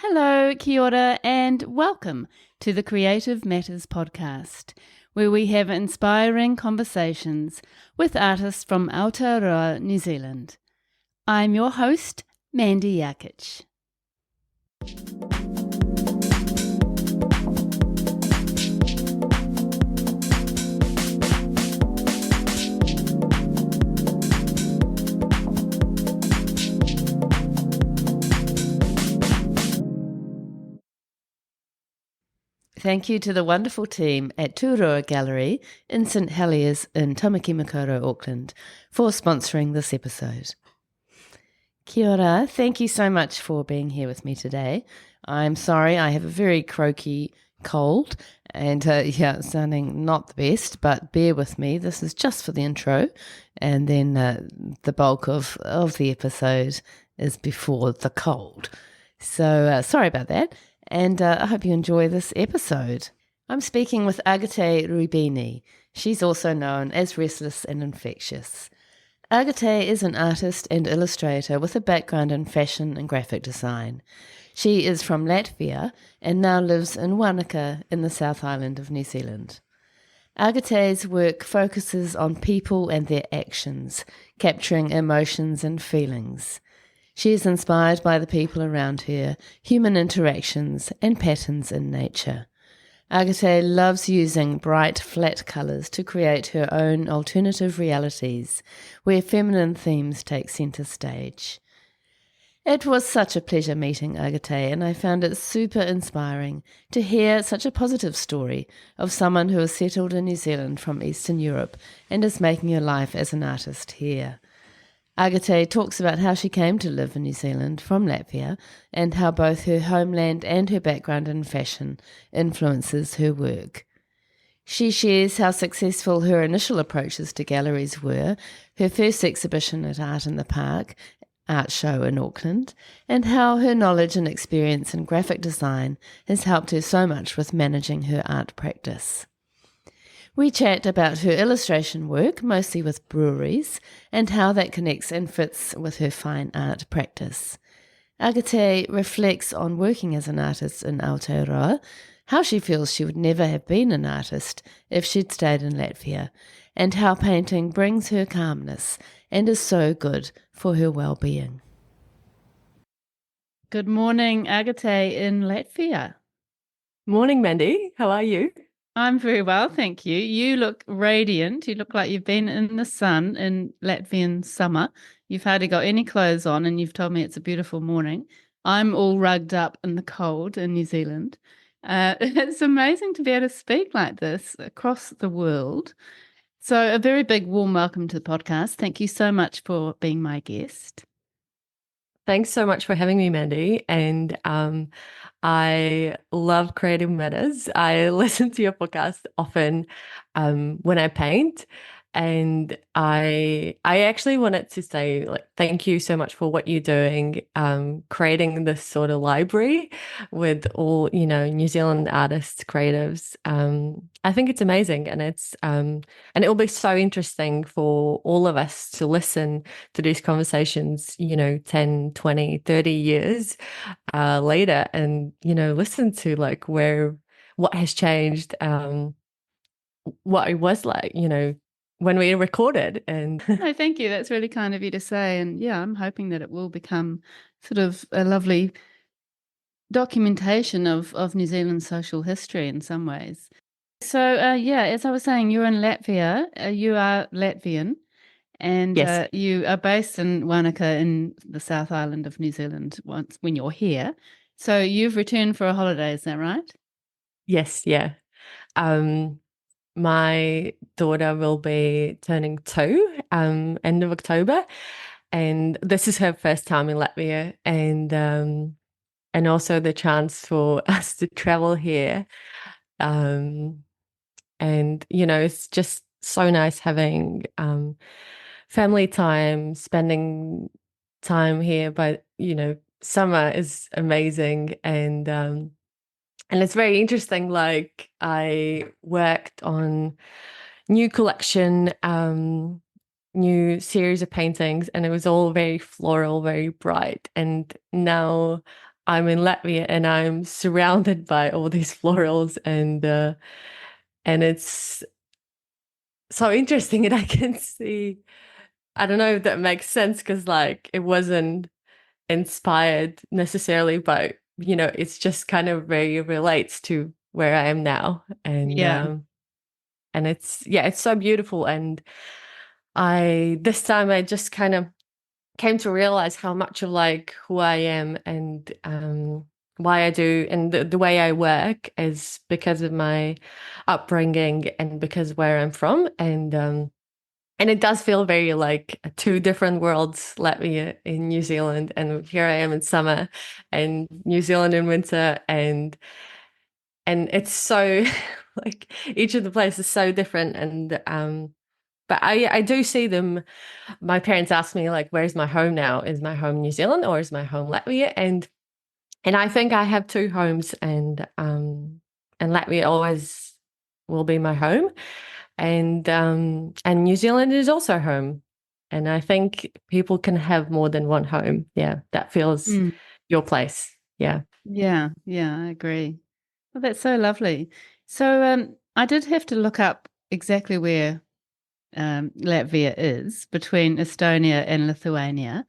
Hello, kia ora, and welcome to the Creative Matters podcast, where we have inspiring conversations with artists from Aotearoa, New Zealand. I'm your host, Mandy Jakic. Thank you to the wonderful team at Tūroa Gallery in St Heliers in Tamakimakoro, Auckland, for sponsoring this episode. Kia ora, thank you so much for being here with me today. I'm sorry, I have a very croaky cold and sounding not the best, but bear with me. This is just for the intro, and then the bulk of the episode is before the cold. So sorry about that. And I hope you enjoy this episode. I'm speaking with Agate Rubene. She's also known as Restless and Infectious. Agate is an artist and illustrator with a background in fashion and graphic design. She is from Latvia and now lives in Wānaka in the South Island of New Zealand. Agate's work focuses on people and their actions, capturing emotions and feelings. She is inspired by the people around her, human interactions, and patterns in nature. Agate loves using bright, flat colours to create her own alternative realities, where feminine themes take centre stage. It was such a pleasure meeting Agate, and I found it super inspiring to hear such a positive story of someone who has settled in New Zealand from Eastern Europe and is making her life as an artist here. Agate talks about how she came to live in New Zealand from Latvia and how both her homeland and her background in fashion influences her work. She shares how successful her initial approaches to galleries were, her first exhibition at Art in the Park art show in Auckland, and how her knowledge and experience in graphic design has helped her so much with managing her art practice. We chat about her illustration work, mostly with breweries, and how that connects and fits with her fine art practice. Agate reflects on working as an artist in Aotearoa, how she feels she would never have been an artist if she'd stayed in Latvia, and how painting brings her calmness and is so good for her well-being. Good morning, Agate in Latvia. Morning, Mandy. How are you? I'm very well, thank you. You look radiant. You look like you've been in the sun in Latvian summer. You've hardly got any clothes on, and you've told me it's a beautiful morning. I'm all rugged up in the cold in New Zealand. It's amazing to be able to speak like this across the world. So a very big warm welcome to the podcast. Thank you so much for being my guest. Thanks so much for having me, Mandy. And I love Creative Matters. I listen to your podcast often when I paint. And I actually wanted to say, thank you so much for what you're doing, creating this sort of library with all, New Zealand artists, creatives. I think it's amazing, and and it will be so interesting for all of us to listen to these conversations, 10, 20, 30 years later, and, listen to what has changed, what it was like, when we recorded. And no, thank you. That's really kind of you to say. And yeah, I'm hoping that it will become sort of a lovely documentation of New Zealand's social history in some ways. So as I was saying, you're in Latvia. You are Latvian, and yes, you are based in Wānaka in the South Island of New Zealand once when you're here. So you've returned for a holiday, is that right? yes, yeah. My daughter will be turning 2 end of October, and this is her first time in Latvia, and also the chance for us to travel here. And it's just so nice having family time, spending time here. But summer is amazing, and it's very interesting. Like, I worked on new collection, new series of paintings, and it was all very floral, very bright. And now I'm in Latvia and I'm surrounded by all these florals and it's so interesting and I can see I don't know if that makes sense because like it wasn't inspired necessarily, but it's just kind of very relates to where I am now. Yeah. And it's so beautiful. And I this time I just kind of came to realize how much of like who I am and why I do and the way I work is because of my upbringing and because where I'm from. And it does feel very like two different worlds, Latvia in New Zealand, and here I am in summer, and New Zealand in winter, and it's so like each of the places is so different, and but I do see them. My parents ask me like, "Where's my home now? Is my home New Zealand or is my home Latvia?" And I think I have two homes, and Latvia always will be my home, and New Zealand is also home. And I think people can have more than one home. Yeah, that feels Mm. your place. Yeah. Yeah, yeah, I agree. Well, that's so lovely. So I did have to look up exactly where Latvia is between Estonia and Lithuania.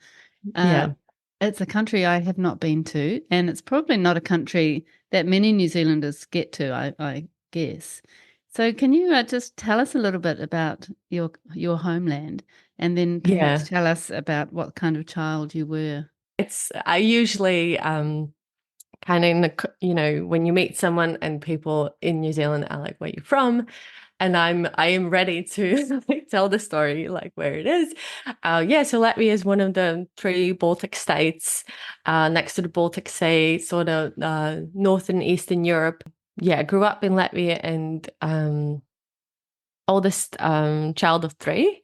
Uh, Yeah. it's a country I have not been to, and it's probably not a country that many New Zealanders get to, I guess. So, can you just tell us a little bit about your homeland, and then perhaps Yeah. tell us about what kind of child you were? I usually kind of in when you meet someone and people in New Zealand are like, where you from? And I am ready to like, tell the story like where it is. Yeah, so Latvia is one of the three Baltic states next to the Baltic Sea, sort of northern eastern Europe. Yeah, I grew up in Latvia and oldest child of three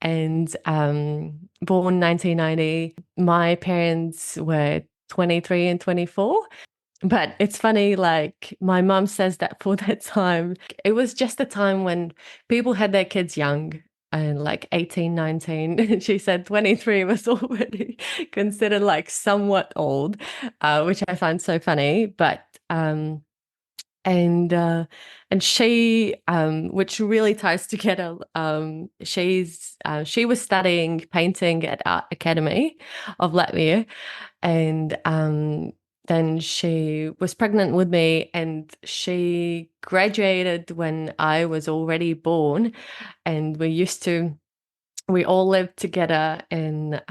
and born 1990. My parents were 23 and 24. But it's funny, like my mum says that for that time, it was just a time when people had their kids young and like 18, 19. And she said 23 was already considered like somewhat old, which I find so funny. But and uh and she which really ties together she was studying painting at Art Academy of Latvia and then she was pregnant with me and she graduated when I was already born and we all lived together in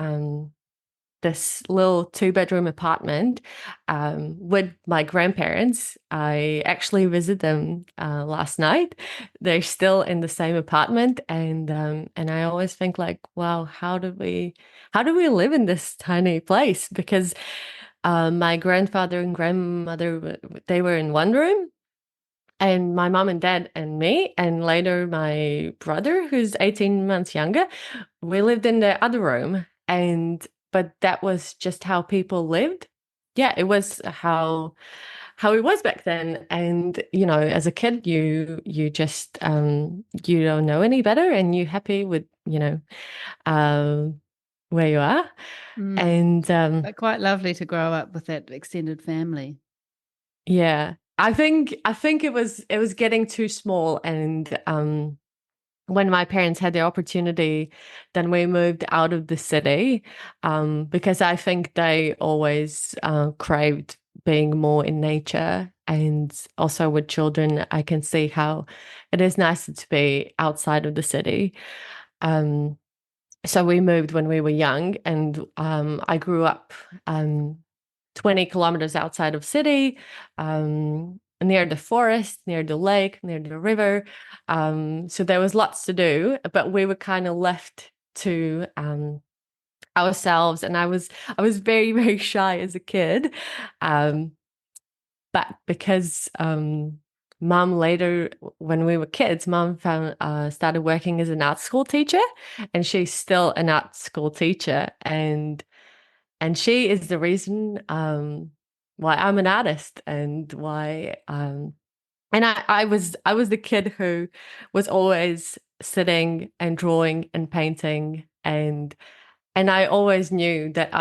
this little two-bedroom apartment with my grandparents. I actually visited them last night. They're still in the same apartment, and I always think like, wow, how do we live in this tiny place? Because my grandfather and grandmother they were in one room. And my mom and dad and me, and later my brother, who's 18 months younger, we lived in the other room. But that was just how people lived. Yeah, it was how it was back then. And as a kid, you just you don't know any better, and you're happy with um, where you are. Mm. And But quite lovely to grow up with that extended family. yeah, I think it was getting too small, and when my parents had the opportunity, then we moved out of the city because I think they always craved being more in nature. And also with children, I can see how it is nicer to be outside of the city. Um, so we moved when we were young, and I grew up 20 kilometers outside of city, near the forest, near the lake, near the river. So there was lots to do, but we were kind of left to ourselves. And I was very, very shy as a kid. Um, but because mom later, when we were kids, mom found started working as an art school teacher, and she's still an art school teacher, and she is the reason why I'm an artist and why and I was the kid who was always sitting and drawing and painting and I always knew that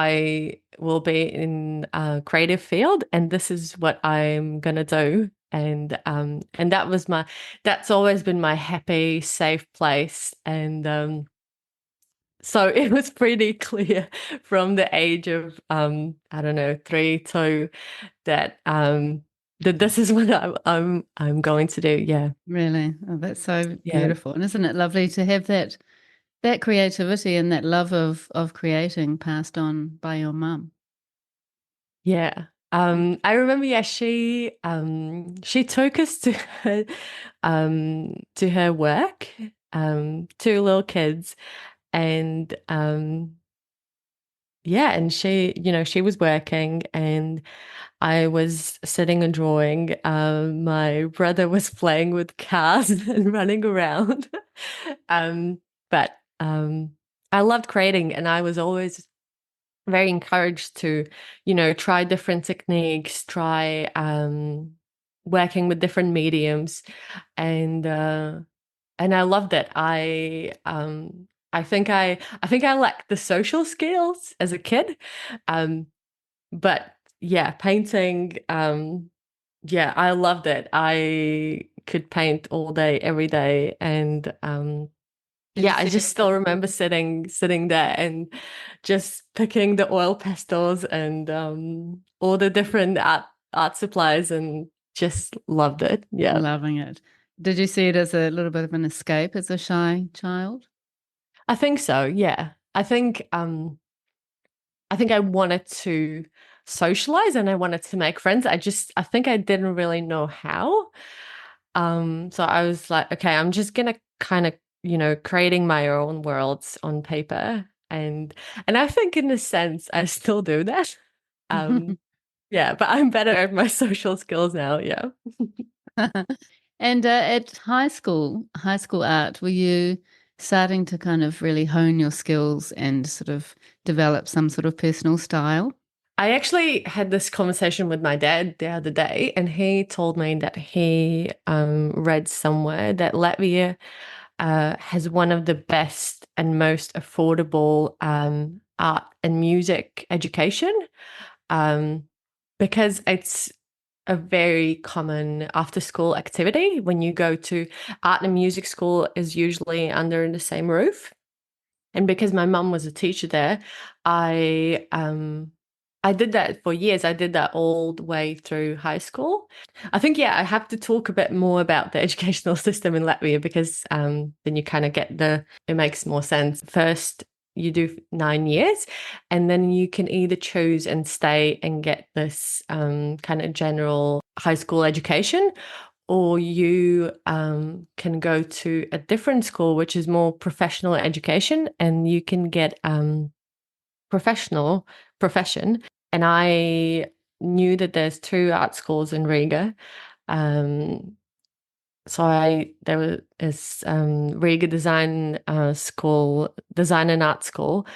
will be in a creative field, and this is what I'm gonna do. And that's always been my happy, safe place. And so it was pretty clear from the age of I don't know, 3 2 that that this is what I'm going to do. Yeah. Really? Oh, that's so Yeah. beautiful. And isn't it lovely to have that creativity and that love of creating passed on by your mum? Yeah. I remember, yeah, she took us to her work, 2 little kids, and yeah, and she was working, and I was sitting and drawing. My brother was playing with cars and running around. Um, but I loved creating, and I was always very encouraged to, try different techniques, try working with different mediums, and uh, and I loved it. I think I lacked the social skills as a kid, um, but yeah, painting. Yeah, I loved it. I could paint all day, every day, and Did you yeah, I see it just as still remember sitting there and just picking the oil pastels and all the different art supplies, and just loved it. Yeah. loving it? Did you see it as a little bit of an escape as a shy child? I think so, yeah. I think I wanted to socialize and I wanted to make friends. I think I didn't really know how. So I was like, okay, I'm just gonna kind of, creating my own worlds on paper. And I think in a sense I still do that. Um, yeah, but I'm better at my social skills now, yeah. And at high school art, were you starting to kind of really hone your skills and sort of develop some sort of personal style? I actually had this conversation with my dad the other day, and he told me that he read somewhere that Latvia has one of the best and most affordable art and music education, um, because it's a very common after school activity. When you go to art and music school is usually under the same roof. And because my mum was a teacher there, I um I did that for years. I did that all the way through high school. I think, yeah, I have to talk a bit more about the educational system in Latvia, because then you kind of it makes more sense. First, you do 9 years, and then you can either choose and stay and get this kind of general high school education, or you can go to a different school, which is more professional education, and you can get professional profession. And I knew that there's 2 art schools in Riga. Um, so there is Riga Design and Art School,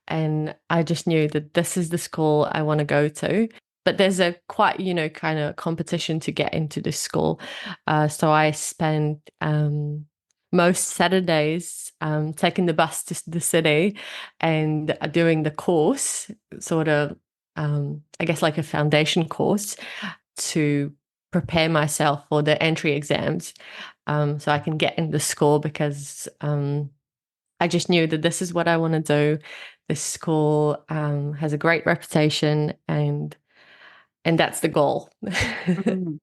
and I just knew that this is the school I want to go to. But there's a quite, kind of competition to get into this school. So I spent most Saturdays taking the bus to the city and doing the course, sort of, I guess, like a foundation course to prepare myself for the entry exams, so I can get in the school, because I just knew that this is what I want to do. This school has a great reputation, and that's the goal. Mm.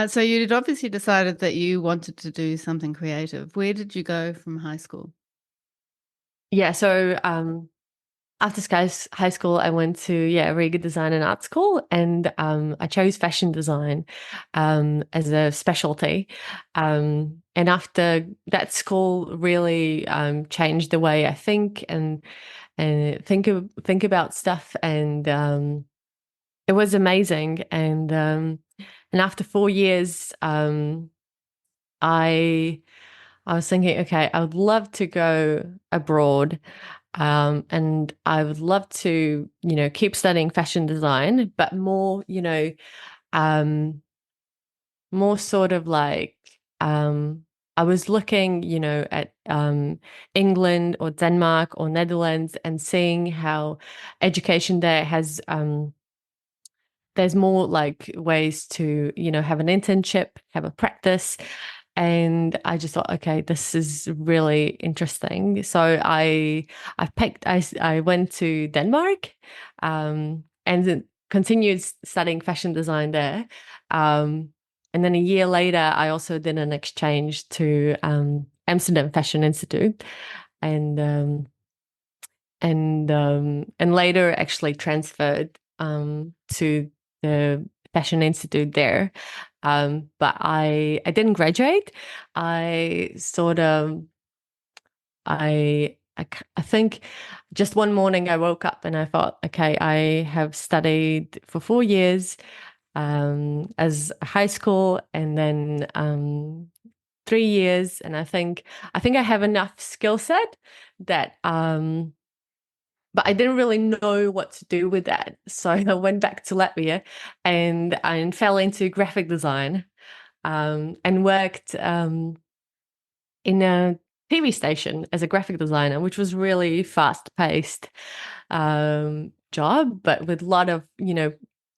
So you'd obviously decided that you wanted to do something creative. Where did you go from high school? Yeah, so after high school, I went to, yeah, Riga Design and Art School, and I chose fashion design as a specialty. And after that, school really changed the way I think and think about stuff, and it was amazing. And after 4 years, I I was thinking, okay, I would love to go abroad. And I would love to, keep studying fashion design, but more, um, more sort of like I was looking, at England or Denmark or Netherlands and seeing how education there has there's more like ways to, have an internship, have a practice. And I just thought, okay, this is really interesting. So I went to Denmark, and then continued studying fashion design there. And then a year later, I also did an exchange to Amsterdam Fashion Institute, and and later actually transferred to the Fashion Institute there. But I didn't graduate. I sort of I think just one morning I woke up and I thought, okay, I have studied for 4 years as a high school, and then 3 years, and I think I have enough skill set that but I didn't really know what to do with that. So I went back to Latvia and I fell into graphic design, and worked in a TV station as a graphic designer, which was really fast-paced job, but with a lot of,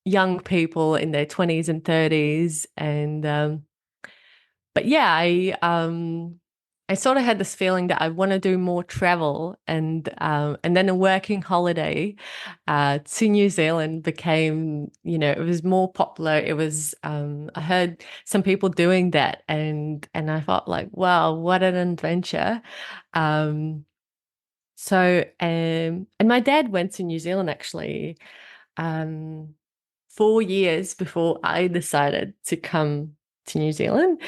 young people in their 20s and 30s. And but yeah, I sort of had this feeling that I want to do more travel, and then a working holiday to New Zealand became, it was more popular. It was I heard some people doing that, and I thought like, wow, what an adventure. Um, and my dad went to New Zealand actually, um 4 years before I decided to come to New Zealand,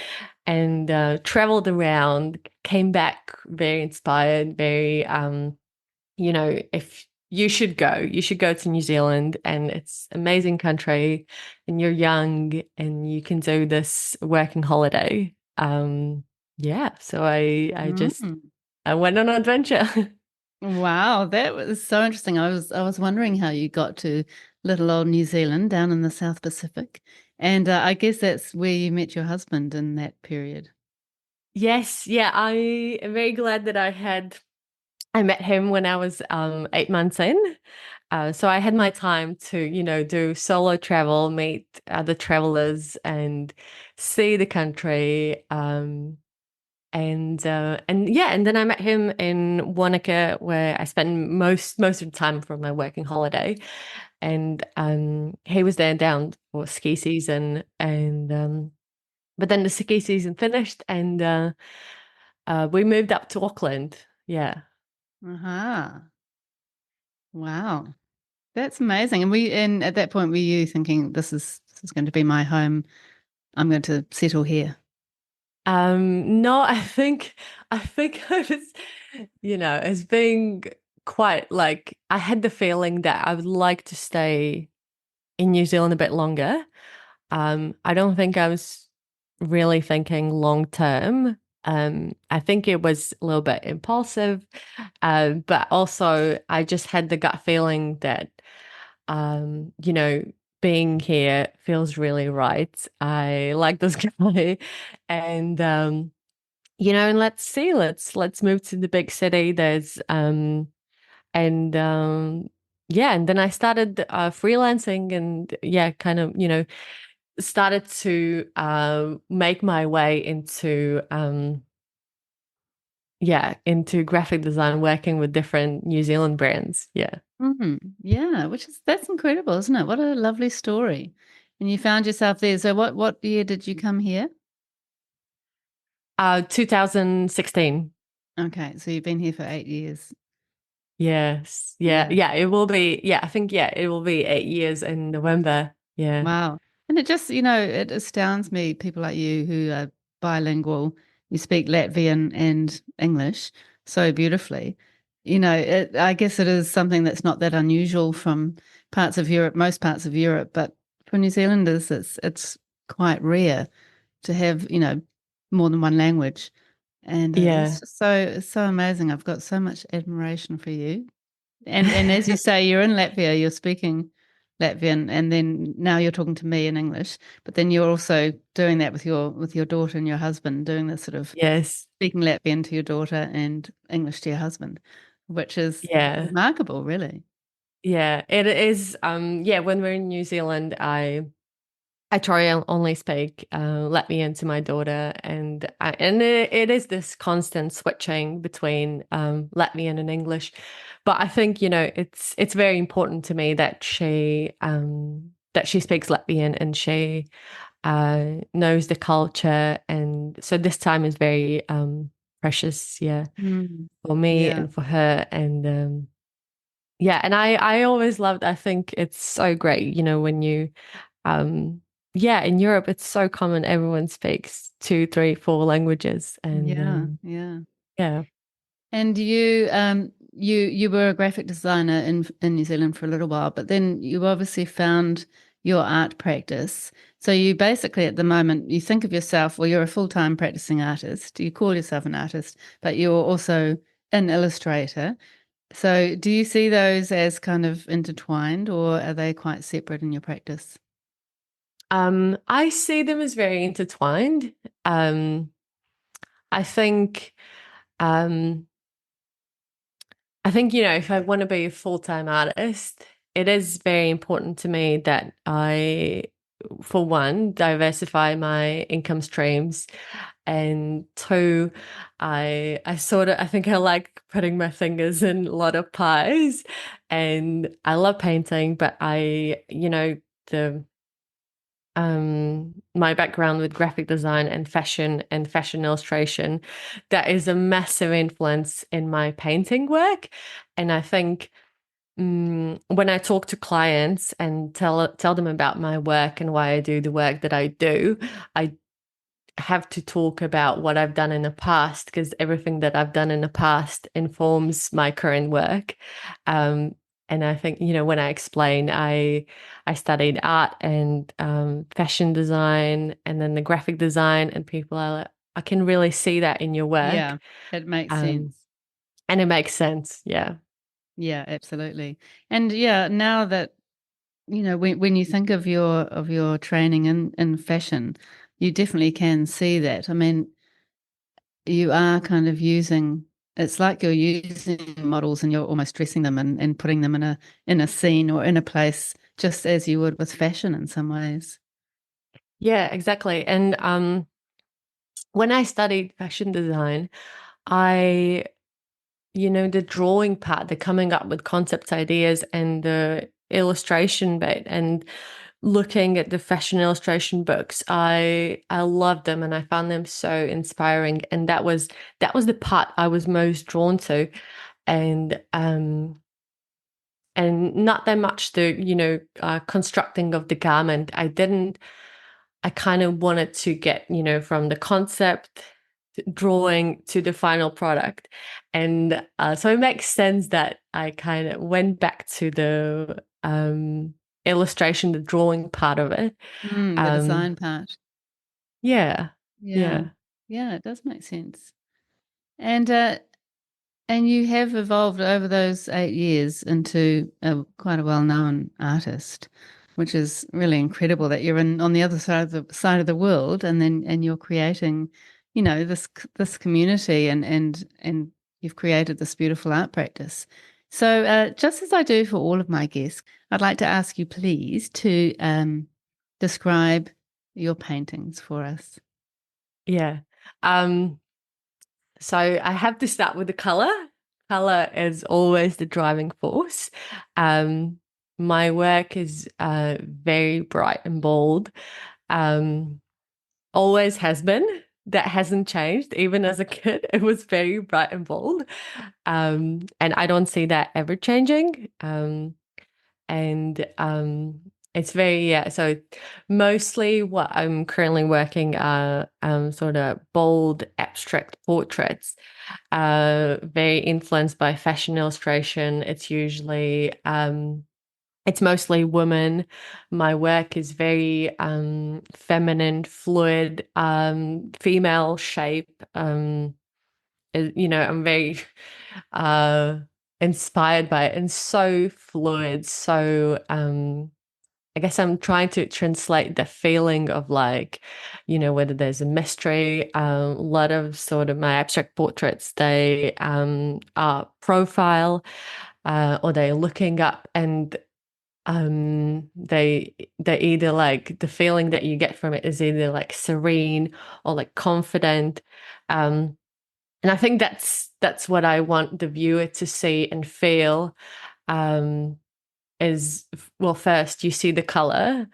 and traveled around, came back very inspired, very, if you should go to New Zealand, and it's amazing country, and you're young and you can do this working holiday. Yeah, so Mm. I went on an adventure. Wow, that was so interesting. I was wondering how you got to little old New Zealand down in the South Pacific, and I guess that's where you met your husband in that period. Yes, yeah, I am very glad that I met him when I was 8 months in. So I had my time to, do solo travel, meet other travelers, and see the country. And yeah, and then I met him in Wānaka, where I spent most of the time from my working holiday. And he was there down for ski season, and but then the ski season finished, and we moved up to Auckland. Yeah. Aha. Wow. That's amazing. And at that point were you thinking this is going to be my home. I'm going to settle here. No, I think I was, as being quite like, I had the feeling that I would like to stay in New Zealand a bit longer. I don't think I was really thinking long term. I think it was a little bit impulsive, but also I just had the gut feeling that, being here feels really right. I like this guy, and and let's see, let's move to the big city. There's and yeah, and then I started freelancing, and yeah, kind of, started to make my way into yeah, into graphic design, working with different New Zealand brands. Yeah. Yeah, that's incredible, isn't it? What a lovely story. And you found yourself there. So what year did you come here? 2016. Okay, so you've been here for 8 years. Yes. Yeah. Yeah. Yeah. It will be. Yeah. I think, yeah, it will be 8 years in November. Yeah. Wow. And it just, it astounds me, people like you who are bilingual, you speak Latvian and English so beautifully. I guess it is something that's not that unusual from parts of Europe, most parts of Europe, but for New Zealanders, it's quite rare to have, more than one language. And Yeah. it's so amazing. I've got so much admiration for you. And as you say, you're in Latvia, you're speaking. Latvian, and then now you're talking to me in English, but then you're also doing that with your daughter and your husband, doing this sort of Yes. speaking Latvian to your daughter and English to your husband, which is Yeah. remarkable, really. Yeah. It is. Yeah. When we're in New Zealand, I try and only speak Latvian to my daughter, and it is this constant switching between Latvian and English. But I think it's very important to me that she speaks Latvian and she knows the culture, and so this time is very precious, yeah, Mm. for me Yeah, and for her, and yeah, and I always loved. I think it's so great, when you um, yeah, in Europe, it's so common. Everyone speaks two, three, four languages, and yeah, yeah. yeah. And you were a graphic designer in New Zealand for a little while, but then you obviously found your art practice. So you basically at the moment you think of yourself, well, you're a full-time practicing artist. You call yourself an artist, but you're also an illustrator. So do you see those as kind of intertwined, or are they quite separate in your practice? I see them as very intertwined. Um, I think, um, if I want to be a full-time artist, it is very important to me that for one, diversify my income streams, and two, I think I like putting my fingers in a lot of pies, and I love painting, but the my background with graphic design and fashion illustration, that is a massive influence in my painting work. And I think when I talk to clients and tell them about my work and why I do the work that I do, I have to talk about what I've done in the past, because everything that I've done in the past informs my current work. Um, and I think, when I explain, I studied art and fashion design and then the graphic design, and people are like, I can really see that in your work. Yeah, it makes Um, sense. and it makes sense. Yeah. Yeah, absolutely. And yeah, now that when you think of your training in fashion, you definitely can see that. I mean, you are kind of using it's like you're using models and you're almost dressing them and putting them in a scene or in a place just as you would with fashion in some ways. Yeah, exactly. And when I studied fashion design, I the drawing part, the coming up with concept ideas and the illustration bit and looking at the fashion illustration books, I loved them and I found them so inspiring. And that was the part I was most drawn to. And not that much the constructing of the garment. I kind of wanted to get from the concept drawing to the final product. And so it makes sense that I kind of went back to the illustration, the drawing part of it. The Um, design part. yeah, Yeah. yeah, Yeah, it does make sense. And and you have evolved over those 8 years into quite a well-known artist, which is really incredible that you're on the other side of the world, and then and you're creating, this community, and you've created this beautiful art practice. So, just as I do for all of my guests, I'd like to ask you, please, to describe your paintings for us. yeah. Um, so I have to start with the color. Color is always the driving force. Um, my work is very bright and bold. Um, always has been. That hasn't changed. Even as a kid, it was very bright and bold. And I don't see that ever changing. And it's very, yeah. So mostly what I'm currently working are sort of bold, abstract portraits, very influenced by fashion illustration. It's mostly women. My work is very feminine, fluid, female shape. I'm very uh, inspired by it and so fluid, so I guess I'm trying to translate the feeling of like, whether there's a mystery. A lot of sort of my abstract portraits, they are profile, or they're looking up, and they either like the feeling that you get from it is either like serene or like confident. And I think that's what I want the viewer to see and feel. Um, is well, first you see the color,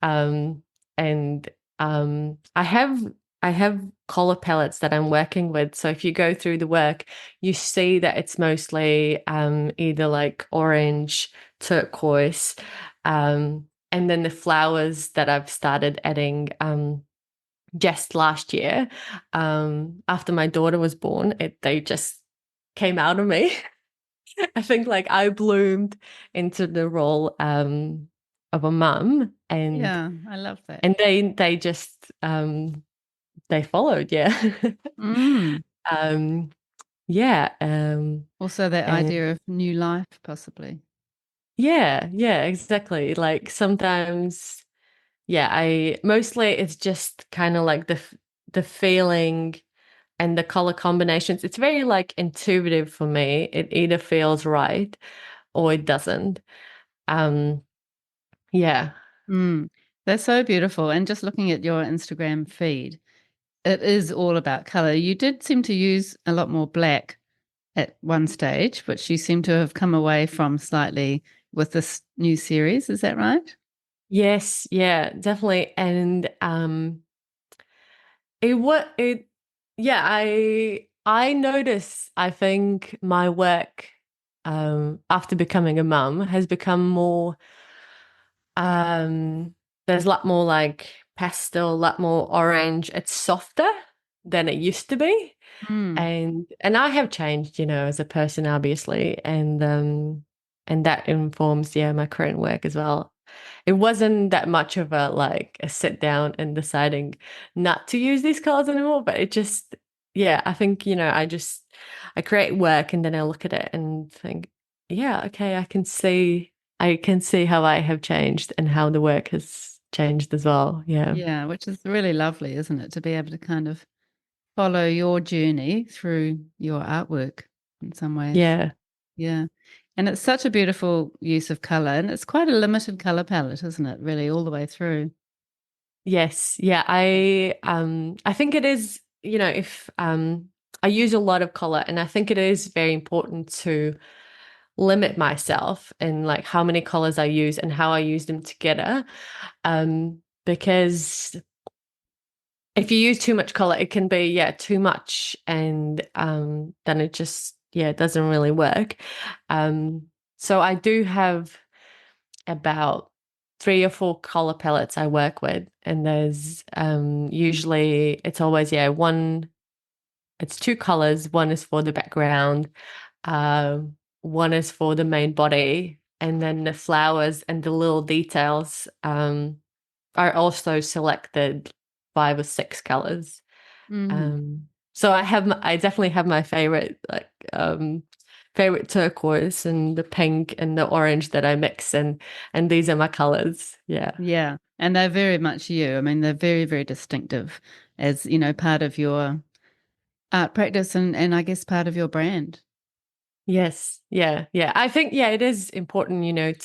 um, and I have color palettes that I'm working with. So if you go through the work, you see that it's mostly either like orange, turquoise, and then the flowers that I've started adding just last year, after my daughter was born, they just came out of me. I think like I bloomed into the role of a mum, and Yeah, I love that. they just they followed, yeah. Mm. um yeah, Also, that and idea of new life, possibly. yeah, exactly. Like sometimes, yeah, I mostly it's just kind of like the feeling and the color combinations. It's very like intuitive for me. It either feels right or it doesn't. Um, yeah. Mm. That's so beautiful. And just looking at your Instagram feed, it is all about color. You did seem to use a lot more black at one stage, which you seem to have come away from slightly with this new series. Is that right? Yes, yeah, definitely. And it what it yeah, I notice I think my work after becoming a mum has become more there's a lot more like pastel, a lot more orange. It's softer than it used to be. Mm. And I have changed, as a person, obviously, and that informs, yeah, my current work as well. It wasn't that much of a like a sit down and deciding not to use these colors anymore, but it just, yeah, I think, I create work and then I look at it and think, yeah, okay, I can see how I have changed and how the work has changed as well. Yeah. Yeah, which is really lovely, isn't it? To be able to kind of follow your journey through your artwork in some ways. Yeah. Yeah. And it's such a beautiful use of color, and it's quite a limited color palette, isn't it? Really, all the way through. Yes, yeah, I think it is, if I use a lot of color, and I think it is very important to limit myself in like how many colors I use and how I use them together. Because if you use too much color, it can be, yeah, too much, and then it just, yeah, it doesn't really work. So I do have about 3 or 4 color palettes I work with, and there's usually it's always, yeah, it's 2 colors. One is for the background, one is for the main body, and then the flowers and the little details are also selected 5 or 6 colors. Mm. So I definitely have my favorite, like favorite turquoise and the pink and the orange that I mix, and these are my colors. Yeah. Yeah. And they're very much you. I mean, they're very, very distinctive as, part of your art practice and I guess part of your brand. Yes. Yeah. Yeah. I think, yeah, it is important, it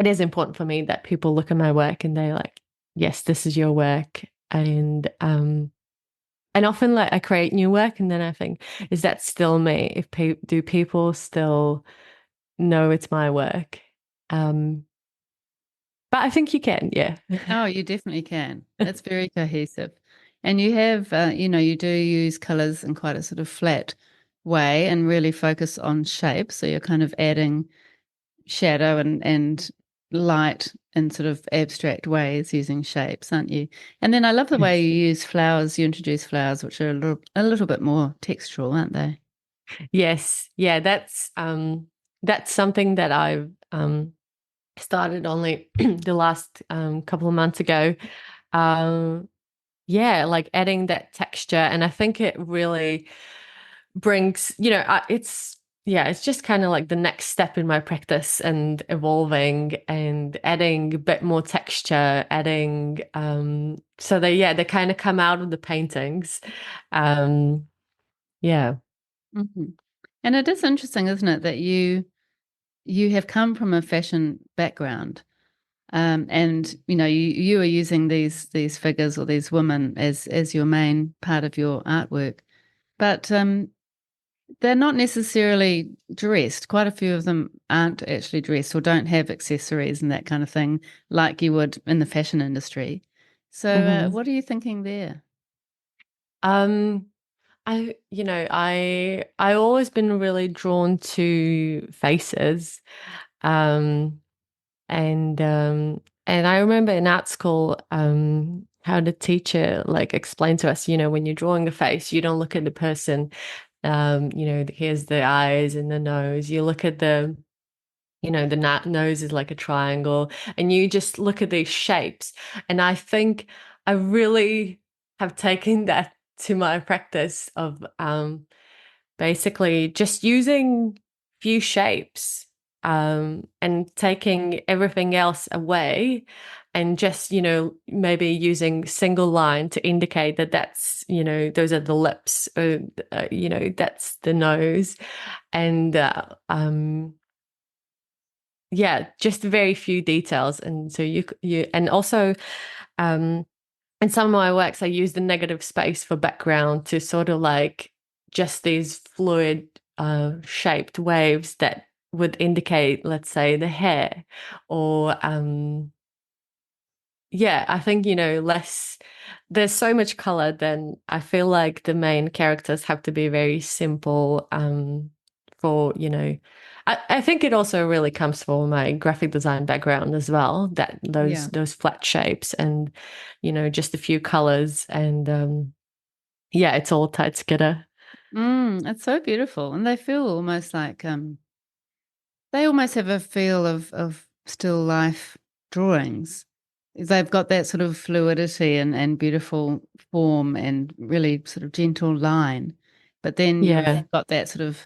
is important for me that people look at my work and they're like, yes, this is your work. And often like I create new work and then I think, is that still me? Do people still know it's my work? Um, but I think you can, yeah. Oh, you definitely can. It's very cohesive. And you have, you do use colors in quite a sort of flat way and really focus on shape. So you're kind of adding shadow and light in sort of abstract ways using shapes, aren't you? And then I love the way Yes. you use flowers. You introduce flowers, which are a little bit more textural, aren't they? Yes. Yeah, that's something that I've started only the last couple of months ago. Um yeah, like adding that texture, and I think it really brings, it's yeah, it's just kind of like the next step in my practice and evolving and adding a bit more texture, adding so they kind of come out of the paintings. Um yeah. Hmm. And it is interesting, isn't it, that you have come from a fashion background, and you are using these figures or these women as your main part of your artwork, but they're not necessarily dressed. Quite a few of them aren't actually dressed or don't have accessories and that kind of thing, like you would in the fashion industry. So, Hmm. what are you thinking there? Um I always been really drawn to faces. Um and I remember in art school, how the teacher like explained to us, when you're drawing a face, you don't look at the person. Here's the eyes and the nose. You look at the nose is like a triangle, and you just look at these shapes. And I think I really have taken that to my practice of basically just using few shapes, and taking everything else away, and just maybe using single line to indicate that that's those are the lips, or that's the nose. And yeah, just very few details. And so you and also, um in some of my works, I use the negative space for background to sort of like just these fluid, shaped waves that would indicate, let's say, the hair. Or yeah, I think, less, there's so much color, then I feel like the main characters have to be very simple, for, I think it also really comes from my graphic design background as well, that those Yeah. those flat shapes and, just a few colors, and yeah, it's all tied together. It's so beautiful, and they feel almost like they almost have a feel of still life drawings. They've got that sort of fluidity and beautiful form and really sort of gentle line, but then you've Yeah. got that sort of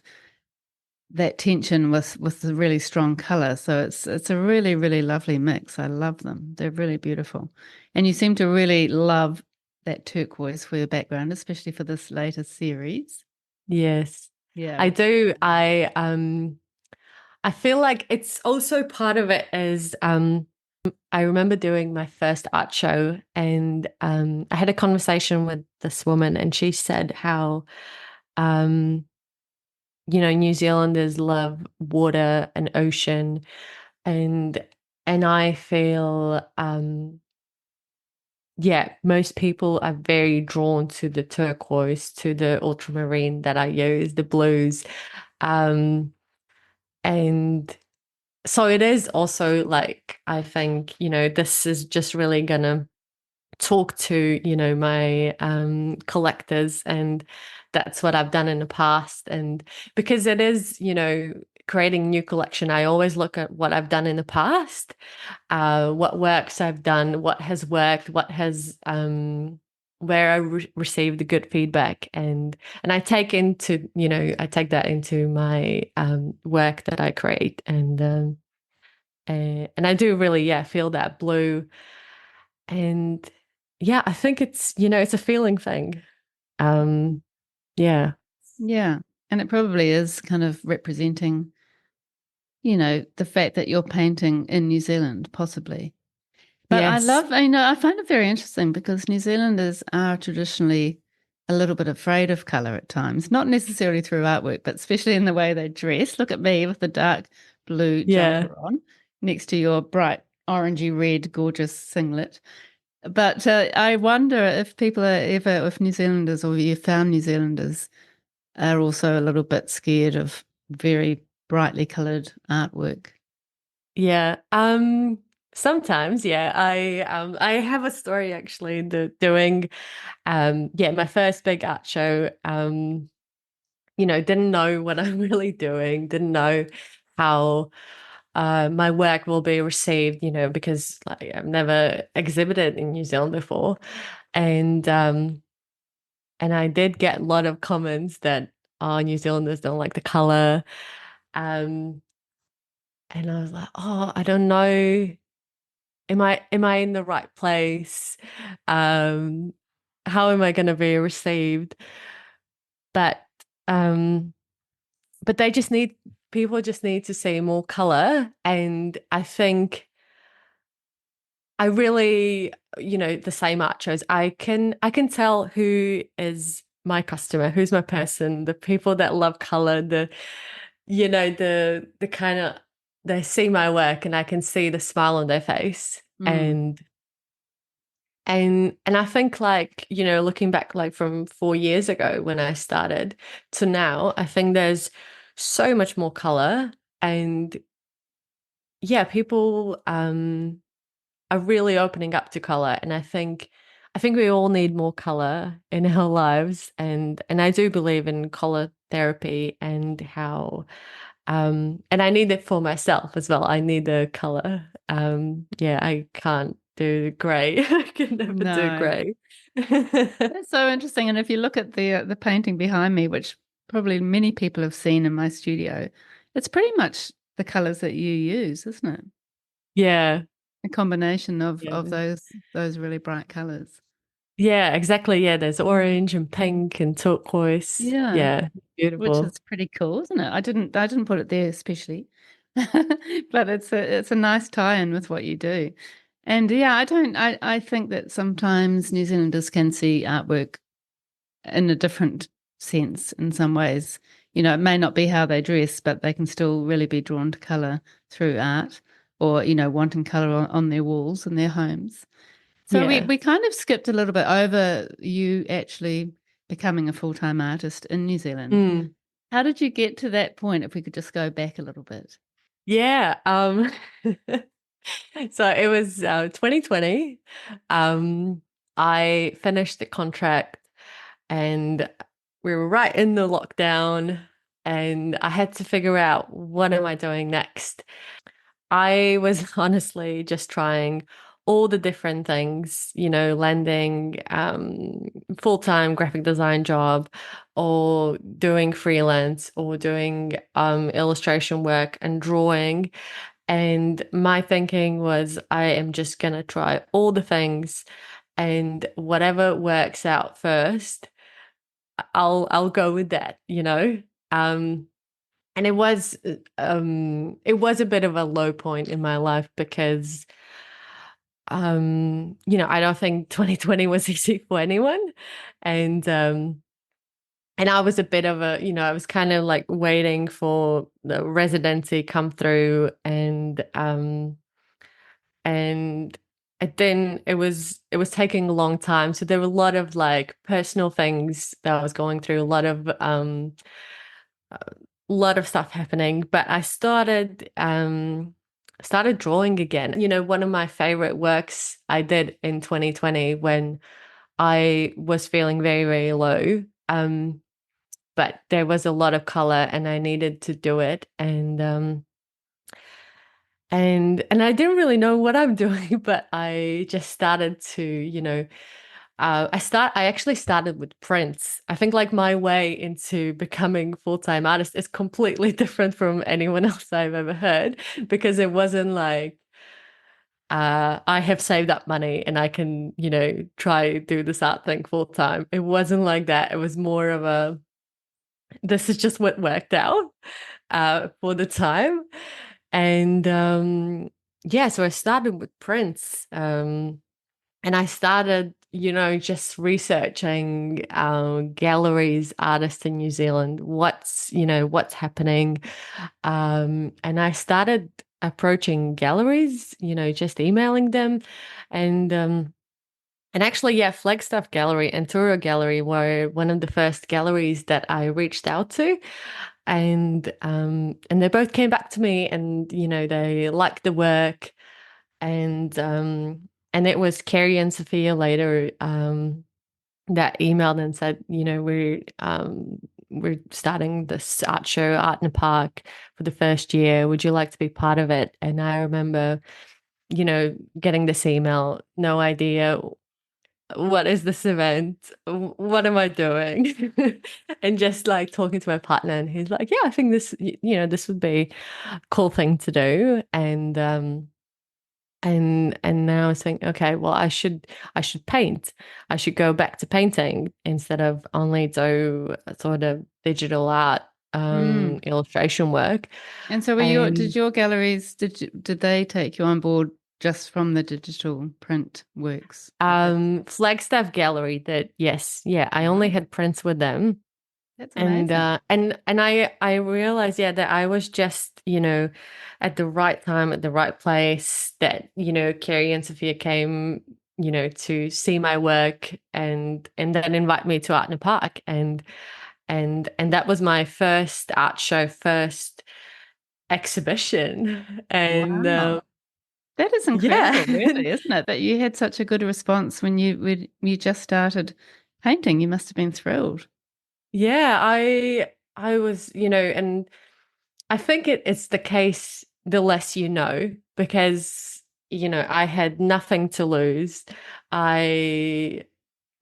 that tension with the really strong color. So it's a really, really lovely mix. I love them. They're really beautiful. And you seem to really love that turquoise for your background, especially for this latest series. Yes, Yeah. I do. I feel like it's also part of it is, I remember doing my first art show, and I had a conversation with this woman, and she said how, um, New Zealanders love water and ocean, and I feel, yeah, most people are very drawn to the turquoise, to the ultramarine that I use, the blues, um, and so it is also like, I think, this is just really gonna talk to, my collectors, and that's what I've done in the past. And because it is, creating new collection, I always look at what I've done in the past, what works I've done, what has worked, what has where I received the good feedback, and I take that into my work that I create. And I do really, yeah, feel that blue. And yeah, I think it's a feeling thing. Um, yeah. Yeah. And it probably is kind of representing, the fact that you're painting in New Zealand, possibly. But Yes. I find it very interesting because New Zealanders are traditionally a little bit afraid of color at times, not necessarily through artwork, but especially in the way they dress. Look at me with the dark blue Yeah. jumper on next to your bright orangey red, gorgeous singlet. But I wonder if if New Zealanders or you found New Zealanders are also a little bit scared of very brightly colored artwork. Yeah. Sometimes, yeah. I have a story actually, doing yeah, my first big art show. Didn't know what I'm really doing, didn't know how my work will be received, because like I've never exhibited in New Zealand before. And I did get a lot of comments that oh, New Zealanders don't like the color. Um, and I was like, oh, I don't know. Am I in the right place? Um, how am I going to be received? But um, but they just need people just need to see more color, and I think I really, the same art shows, I can tell who is my customer, who's my person, the people that love color, the kind of they see my work and I can see the smile on their face. Mm. And I think, like, looking back, like, from 4 years ago when I started to now, I think there's so much more color. And yeah, people are really opening up to color. And I think we all need more color in our lives. And I do believe in color therapy, and how and I need it for myself as well. I need the color. Yeah, I can't do gray. I can never do No, gray. that's so interesting. And if you look at the painting behind me, which probably many people have seen in my studio, it's pretty much the colors that you use, isn't it? Yeah. A combination of Yeah. those really bright colors. Yeah, exactly. Yeah, there's Mm. orange and pink and turquoise. Yeah, Yeah, which beautiful. is pretty cool, isn't it? I didn't put it there especially, but it's a nice tie-in with what you do. And yeah, I think that sometimes New Zealanders can see artwork in a different sense in some ways. It may not be how they dress, but they can still really be drawn to color through art, or wanting color on their walls in their homes. So we Yeah. we kind of skipped a little bit over you actually becoming a full-time artist in New Zealand. Mm. How did you get to that point, if we could just go back a little bit? Yeah. So it was 2020. Um, I finished the contract, and we were right in the lockdown, and I had to figure out, what am I doing next? I was honestly just trying all the different things, landing full-time graphic design job, or doing freelance, or doing illustration work and drawing. And my thinking was, I am just gonna try all the things, and whatever works out first, I'll go with that. Um, and it was a bit of a low point in my life, because I don't think 2020 was easy for anyone. And I was a bit of I was kind of like waiting for the residency come through, and then it was taking a long time. So there were a lot of, like, personal things that I was going through, a lot of stuff happening. But I started drawing again. One of my favorite works I did in 2020, when I was feeling very, very low. But there was a lot of color, and I needed to do it. And I didn't really know what I'm doing, but I just started to, I actually started with prints. I think, like, my way into becoming full-time artist is completely different from anyone else I've ever heard, because it wasn't like, I have saved up money and I can, try do this art thing full time. It wasn't like that. It was more of a, this is just what worked out for the time. And yeah, so I started with prints. And I started, just researching galleries, artists in New Zealand, what's happening. And I started approaching galleries, just emailing them. And actually, yeah, Flagstaff Gallery and Turo Gallery were one of the first galleries that I reached out to. And they both came back to me, and they liked the work. And it was Carrie and Sophia later that emailed and said, we're starting this art show, Art in the Park, for the first year. Would you like to be part of it? And I remember, getting this email, no idea what is this event? What am I doing? And just like talking to my partner, and he's like, yeah, I think this, this would be a cool thing to do. And now I was thinking, okay, well, I should paint. I should go back to painting instead of only do sort of digital art, Mm. illustration work. And so did And your galleries, did they take you on board just from the digital print works? Flagstaff Gallery that yes, yeah, I only Wow, had prints with them. that's And amazing. I realized, yeah, that I was just, at the right time, at the right place, that, Carrie and Sophia came, to see my work and then invite me to Art in the Park. And that was my first art show, first exhibition. And Wow. That is yeah. incredible, really, isn't it? That you had such a good response when you just started painting. You must have been thrilled. Yeah, I was, and I think it's the case the less you know, because I had nothing to lose. I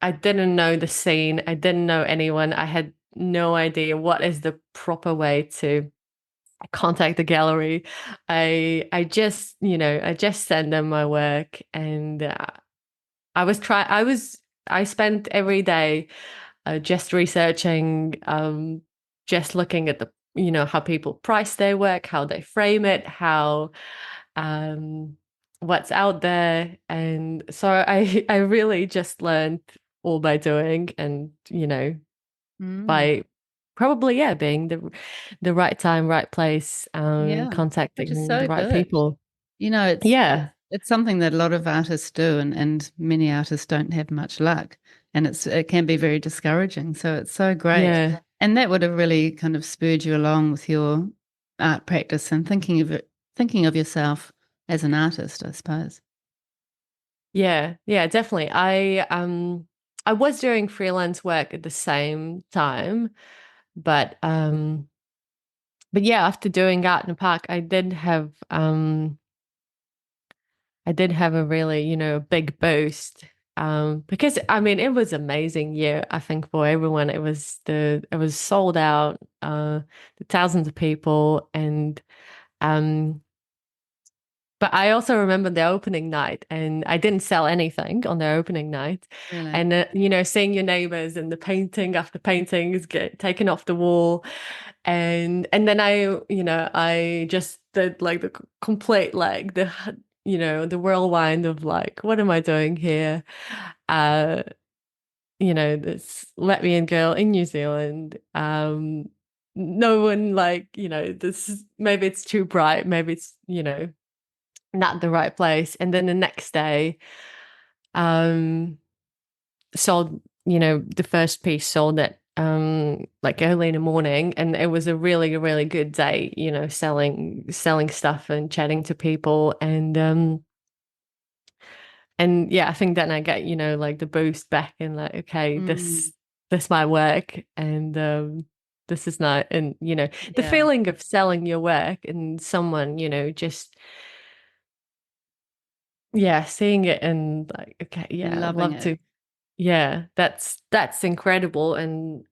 I didn't know the scene. I didn't know anyone. I had no idea what is the proper way to contact the gallery. I just sent them my work, and I spent every day just researching, just looking at how people price their work, how they frame it, how um, what's out there. And so I really just learned all by doing, and Mm, by probably, yeah, being the right time, right place, yeah, which is contacting the so right good. people. You know, Yeah, it's something that a lot of artists do, and many artists don't have much luck, and it can be very discouraging. So it's so great, yeah. and that would have really kind of spurred you along with your art practice and thinking of yourself as an artist, I suppose. Yeah, yeah, definitely. I was doing freelance work at the same time, but yeah, after doing Art in the Park, I did have a really, big boost. Because I mean it was amazing year, I think, for everyone. It was sold out, to thousands of people. And um But I also remember the opening night, and I didn't sell anything on the opening night. Really. And seeing your neighbors and the painting after paintings get taken off the wall, and then I just did like the complete, like the whirlwind of like, what am I doing here? Uh, this Latvian girl in New Zealand. No one, like, this, maybe it's too bright, maybe it's, not the right place. And then the next day, um, sold, the first piece sold at like early in the morning, and it was a really, really good day, selling stuff and chatting to people. And yeah, I think then I get, like the boost back, and like, okay, Mm, this might work. And this is not, and the yeah, feeling of selling your work and someone, just, yeah, seeing it and like, okay, and yeah, I'd loving love it. to. Yeah, that's incredible. And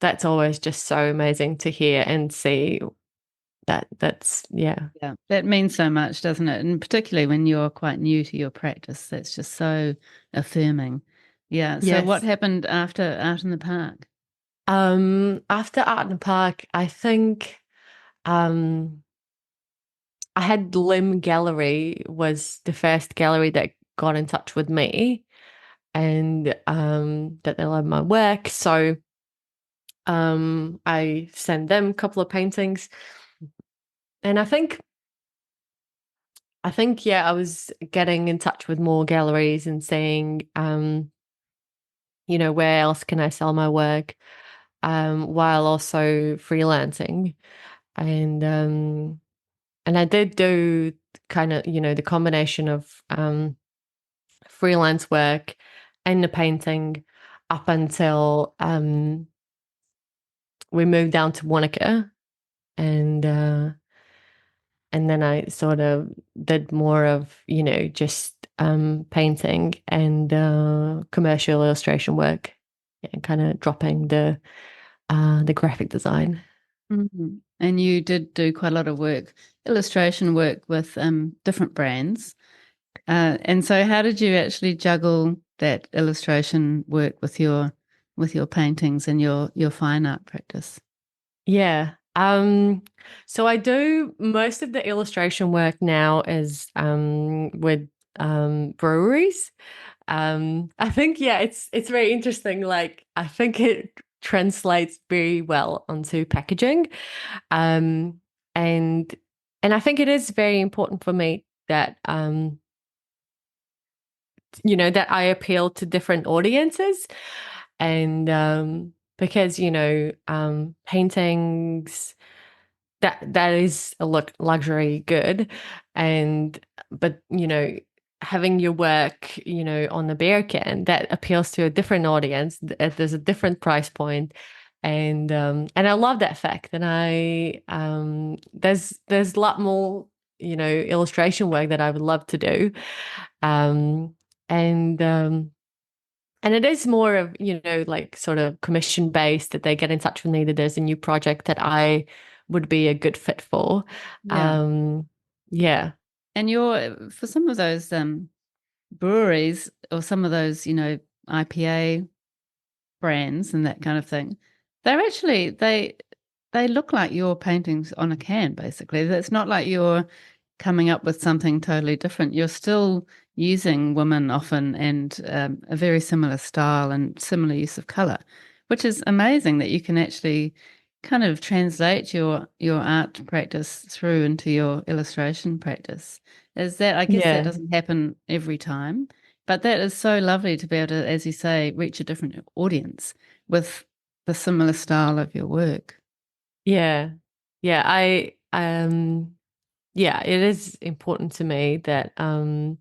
that's always just so amazing to hear and see. That's yeah. Yeah, that means so much, doesn't it? And particularly when you're quite new to your practice, that's just so affirming. Yeah. So what Yes. happened after Out in the Park? After Art in the Park, I think um I had Lim Gallery was the first gallery that got in touch with me, and that they loved my work. So I sent them a couple of paintings. And I think, yeah, I was getting in touch with more galleries and saying, where else can I sell my work, while also freelancing. And and I did do kind of, the combination of freelance work and the painting up until we moved down to Wānaka. And and then I sort of did more of, just painting and commercial illustration work, and kind of dropping the graphic design. And you did do quite a lot of work, illustration work with different brands. And so how did you actually juggle that illustration work with your paintings and your fine art practice? Yeah. So I do most of the illustration work now is with breweries. I think yeah, it's very interesting. Like I think it translates very well onto packaging. Um, and and I think it is very important for me that that I appeal to different audiences. And because paintings, that is a luxury good, and but having your work on the beer can, that appeals to a different audience. There's a different price point, and I love that fact. And I there's a lot more illustration work that I would love to do. um and and it is more of, like sort of commission based, that they get in touch with me that there's a new project that I would be a good fit for. Yeah. Um, yeah. And you're for some of those breweries or some of those, IPA brands and that kind of thing, they're actually they look like your paintings on a can, basically. It's not like you're coming up with something totally different. You're still using women often and a very similar style and similar use of color, which is amazing that you can actually kind of translate your art practice through into your illustration practice. Is that, I guess that Yeah. doesn't happen every time, but that is so lovely to be able to, as you say, reach a different audience with the similar style of your work. Yeah. Yeah. Yeah, it is important to me that I'm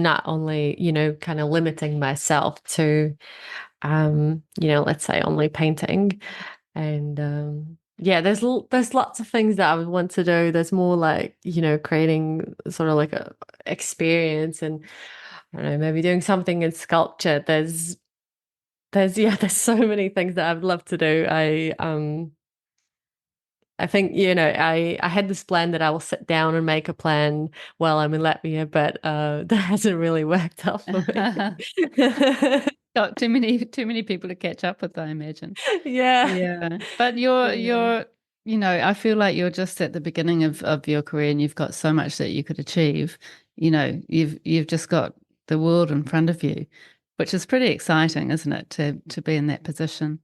not only, kind of limiting myself to let's say only painting. And yeah, there's lots of things that I would want to do. There's more like, creating sort of like a experience, and I don't know, maybe doing something in sculpture. There's yeah, there's so many things that I'd love to do. I think, I had this plan that I will sit down and make a plan while I'm in Latvia, but that hasn't really worked out for me. Got too many people to catch up with, I imagine. Yeah. Yeah. But Yeah. I feel like you're just at the beginning of your career and you've got so much that you could achieve. You've just got the world in front of you, which is pretty exciting, isn't it, to be in that position.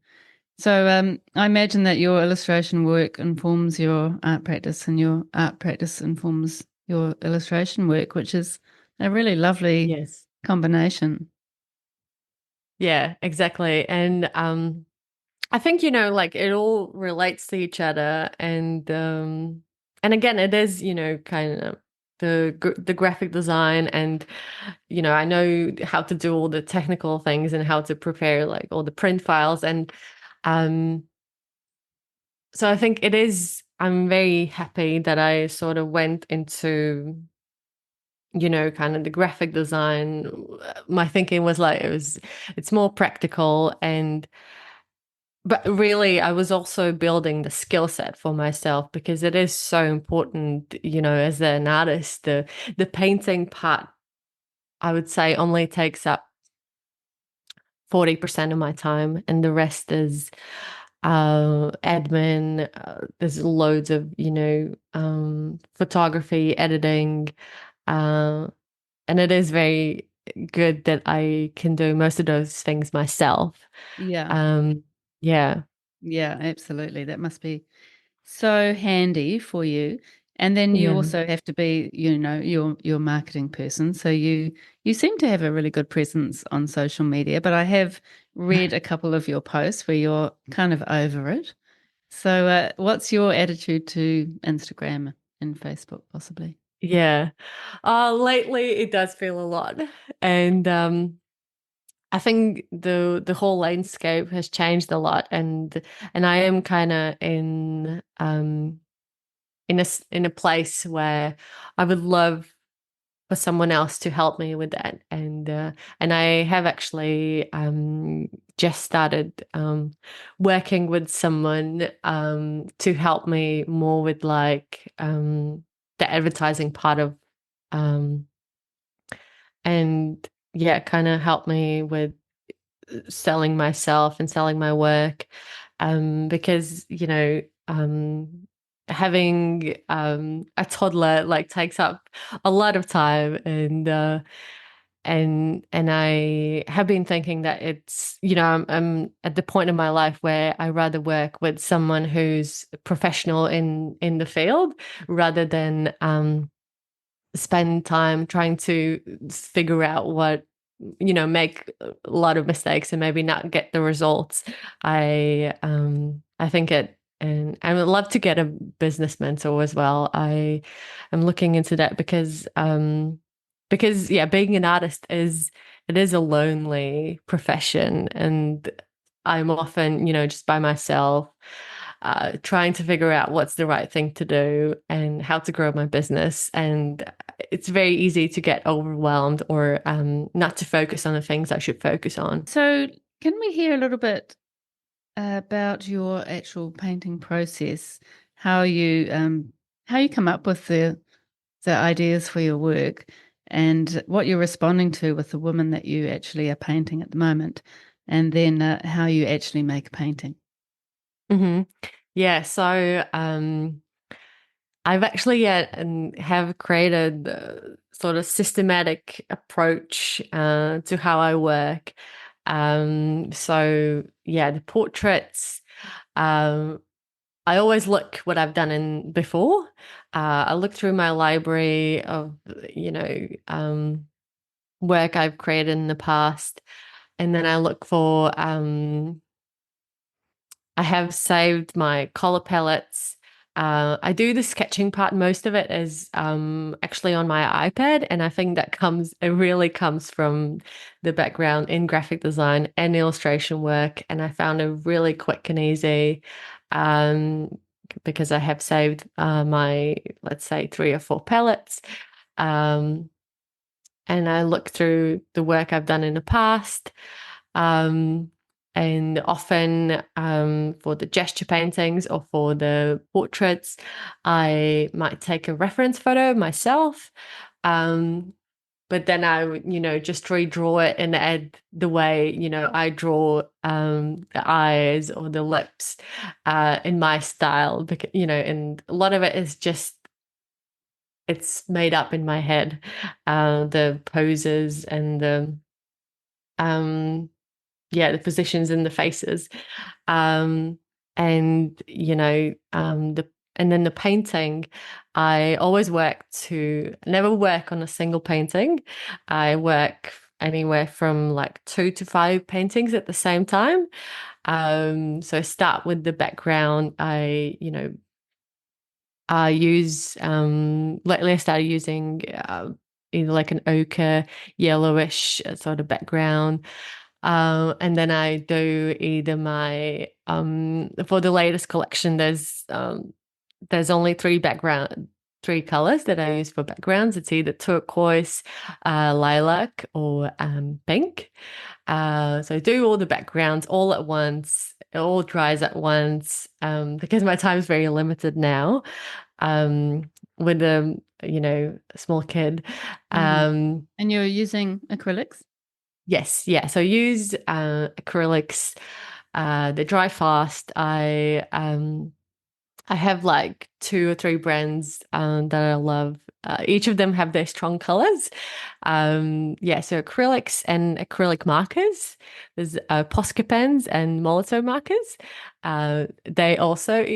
So I imagine that your illustration work informs your art practice and your art practice informs your illustration work, which is a really lovely Yes. combination. Yeah, exactly. And I think, like it all relates to each other, and again, it is, kind of the graphic design, and I know how to do all the technical things and how to prepare like all the print files, and um so I think I'm very happy that I sort of went into kind of the graphic design. My thinking was like it's more practical, and but really I was also building the skill set for myself, because it is so important, as an artist. The painting part, I would say, only takes up 40% of my time, and the rest is admin. There's loads of photography, editing, uh, and it is very good that I can do most of those things myself. Yeah. Um, yeah, Yeah, absolutely. That must be so handy for you. And then you yeah. also have to be, your marketing person. So you seem to have a really good presence on social media, but I have read a couple of your posts where you're kind of over it. So what's your attitude to Instagram and Facebook possibly? Yeah. Lately it does feel a lot. And I think the whole landscape has changed a lot, and I am kind of in a place where I would love for someone else to help me with that. And I have actually just started working with someone to help me more with like the advertising part of um, and yeah, kind of help me with selling myself and selling my work. Because, having a toddler like takes up a lot of time and I have been thinking that it's, I'm at the point in my life where I rather work with someone who's professional in the field rather than spend time trying to figure out make a lot of mistakes and maybe not get the results. I think it and I would love to get a business mentor as well. I am looking into that because yeah, being an artist is a lonely profession, and I'm often, just by myself, trying to figure out what's the right thing to do and how to grow my business. And it's very easy to get overwhelmed or not to focus on the things I should focus on. So, can we hear a little bit about your actual painting process? How you come up with the ideas for your work, and what you're responding to with the woman that you actually are painting at the moment, and then how you actually make a painting. hmm Yeah, so I've actually and have created a sort of systematic approach to how I work. So yeah, the portraits. Um, I always look what I've done in before. I look through my library of, work I've created in the past, and then I look for I have saved my color palettes. I do the sketching part. Most of it is actually on my iPad, and I think it really comes from the background in graphic design and illustration work. And I found it really quick and easy um, because I have saved my, let's say, 3 or 4 palettes. Um, and I look through the work I've done in the past. Um, and often for the gesture paintings or for the portraits, I might take a reference photo myself. Um, but then I would, just redraw it and add the way, I draw the eyes or the lips in my style, because, and a lot of it is just it's made up in my head, the poses and um, the positions and the faces, um, and and then the painting. I always never work on a single painting. I work anywhere from like 2 to 5 paintings at the same time. So I start with the background. I use lately I started using either like an ochre, yellowish sort of background. And then I do either my for the latest collection there's only 3 colors that I use for backgrounds. It's either turquoise, lilac, or pink. So I do all the backgrounds all at once. It all dries at once because my time is very limited now with a small kid. Mm. Um, And you're using acrylics? yes, yeah. So I use acrylics. They dry fast. I have like 2 or 3 brands that I love. Each of them have their strong colors. So acrylics and acrylic markers. There's Posca pens and Molotow markers. They also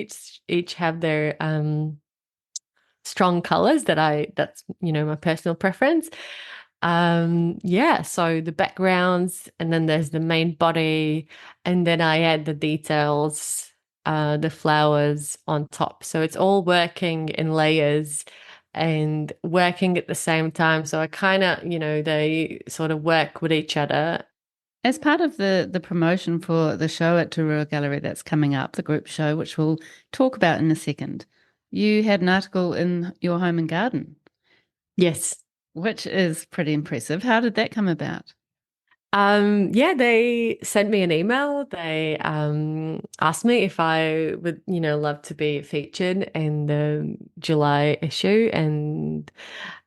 each have their strong colors that's my personal preference. So the backgrounds, and then there's the main body, and then I add the details, the flowers on top. So it's all working in layers and working at the same time. So I kind of, they sort of work with each other. As part of the promotion for the show at Turua Gallery that's coming up, the group show, which we'll talk about in a second, you had an article in your home and garden. Yes. which is pretty impressive. How did that come about? Yeah, they sent me an email. They asked me if I would, love to be featured in the July issue, and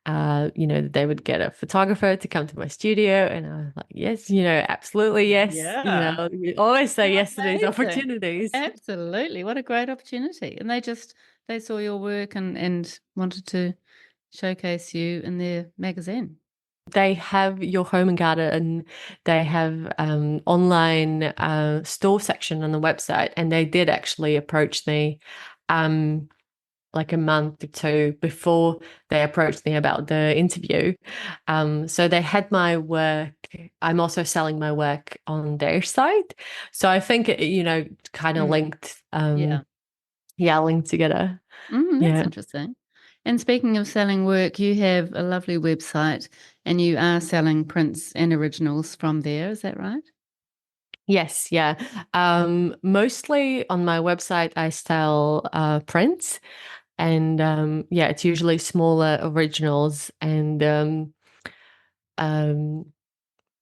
they would get a photographer to come to my studio, and I was like, yes, absolutely yes. Yeah. You always say yes to these Amazing. opportunities. Absolutely. What a great opportunity. And they saw your work and wanted to showcase you in their magazine. They have your home and garden, and they have online store section on the website, and they did actually approach me um, like a month or two before they approached me about the interview. So they had my work. I'm also selling my work on their site. So I think kind of Mm. linked, Yeah. yeah, linked together. That's Yeah. interesting. And speaking of selling work, you have a lovely website and you are selling prints and originals from there. Is that right? Yes, yeah. Mostly on my website, I sell prints, and yeah, it's usually smaller originals, and um,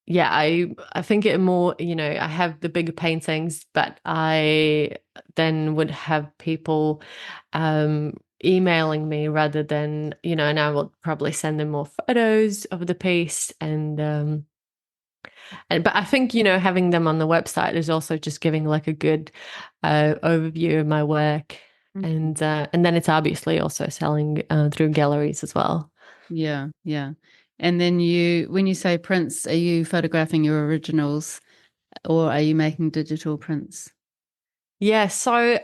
yeah, I think it more, I have the bigger paintings, but I then would have people emailing me rather than, and I will probably send them more photos of the piece, and but I think, having them on the website is also just giving like a good overview of my work. Mhm. And then it's obviously also selling through galleries as well. Yeah, yeah. And then when you say prints, are you photographing your originals or are you making digital prints? Yeah, so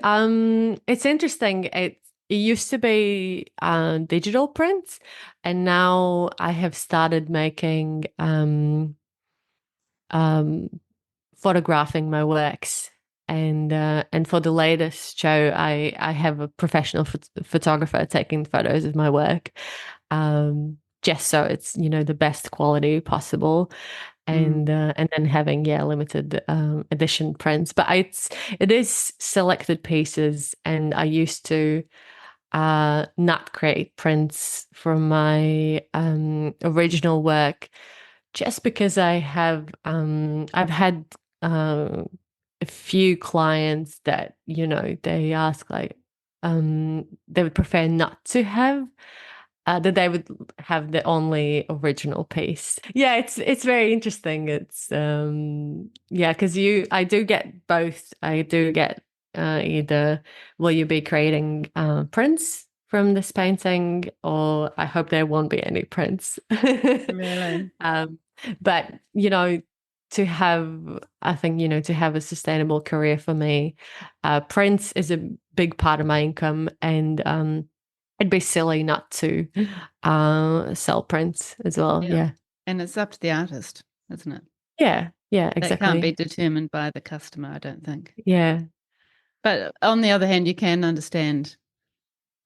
it's interesting. It used to be digital prints, and now I have started making um, photographing my works. And for the latest show, I have a professional photographer taking photos of my work, just so it's the best quality possible, Mm. and then having limited edition prints. But it is selected pieces, and I used to not create prints from my original work just because I've had um a few clients that they ask like they would prefer not to have that they would have the only original piece. Yeah, it's very interesting. It's yeah, because you I do get both. I do get either will you be creating prints from this painting, or I hope there won't be any prints. Really? um, but to have I think to have a sustainable career for me, prints is a big part of my income, and it'd be silly not to sell prints as well. Yeah. Yeah. And it's up to the artist, isn't it? Yeah. Yeah, That can't be exactly. determined by the customer, I don't think. Yeah. But on the other hand, you can understand,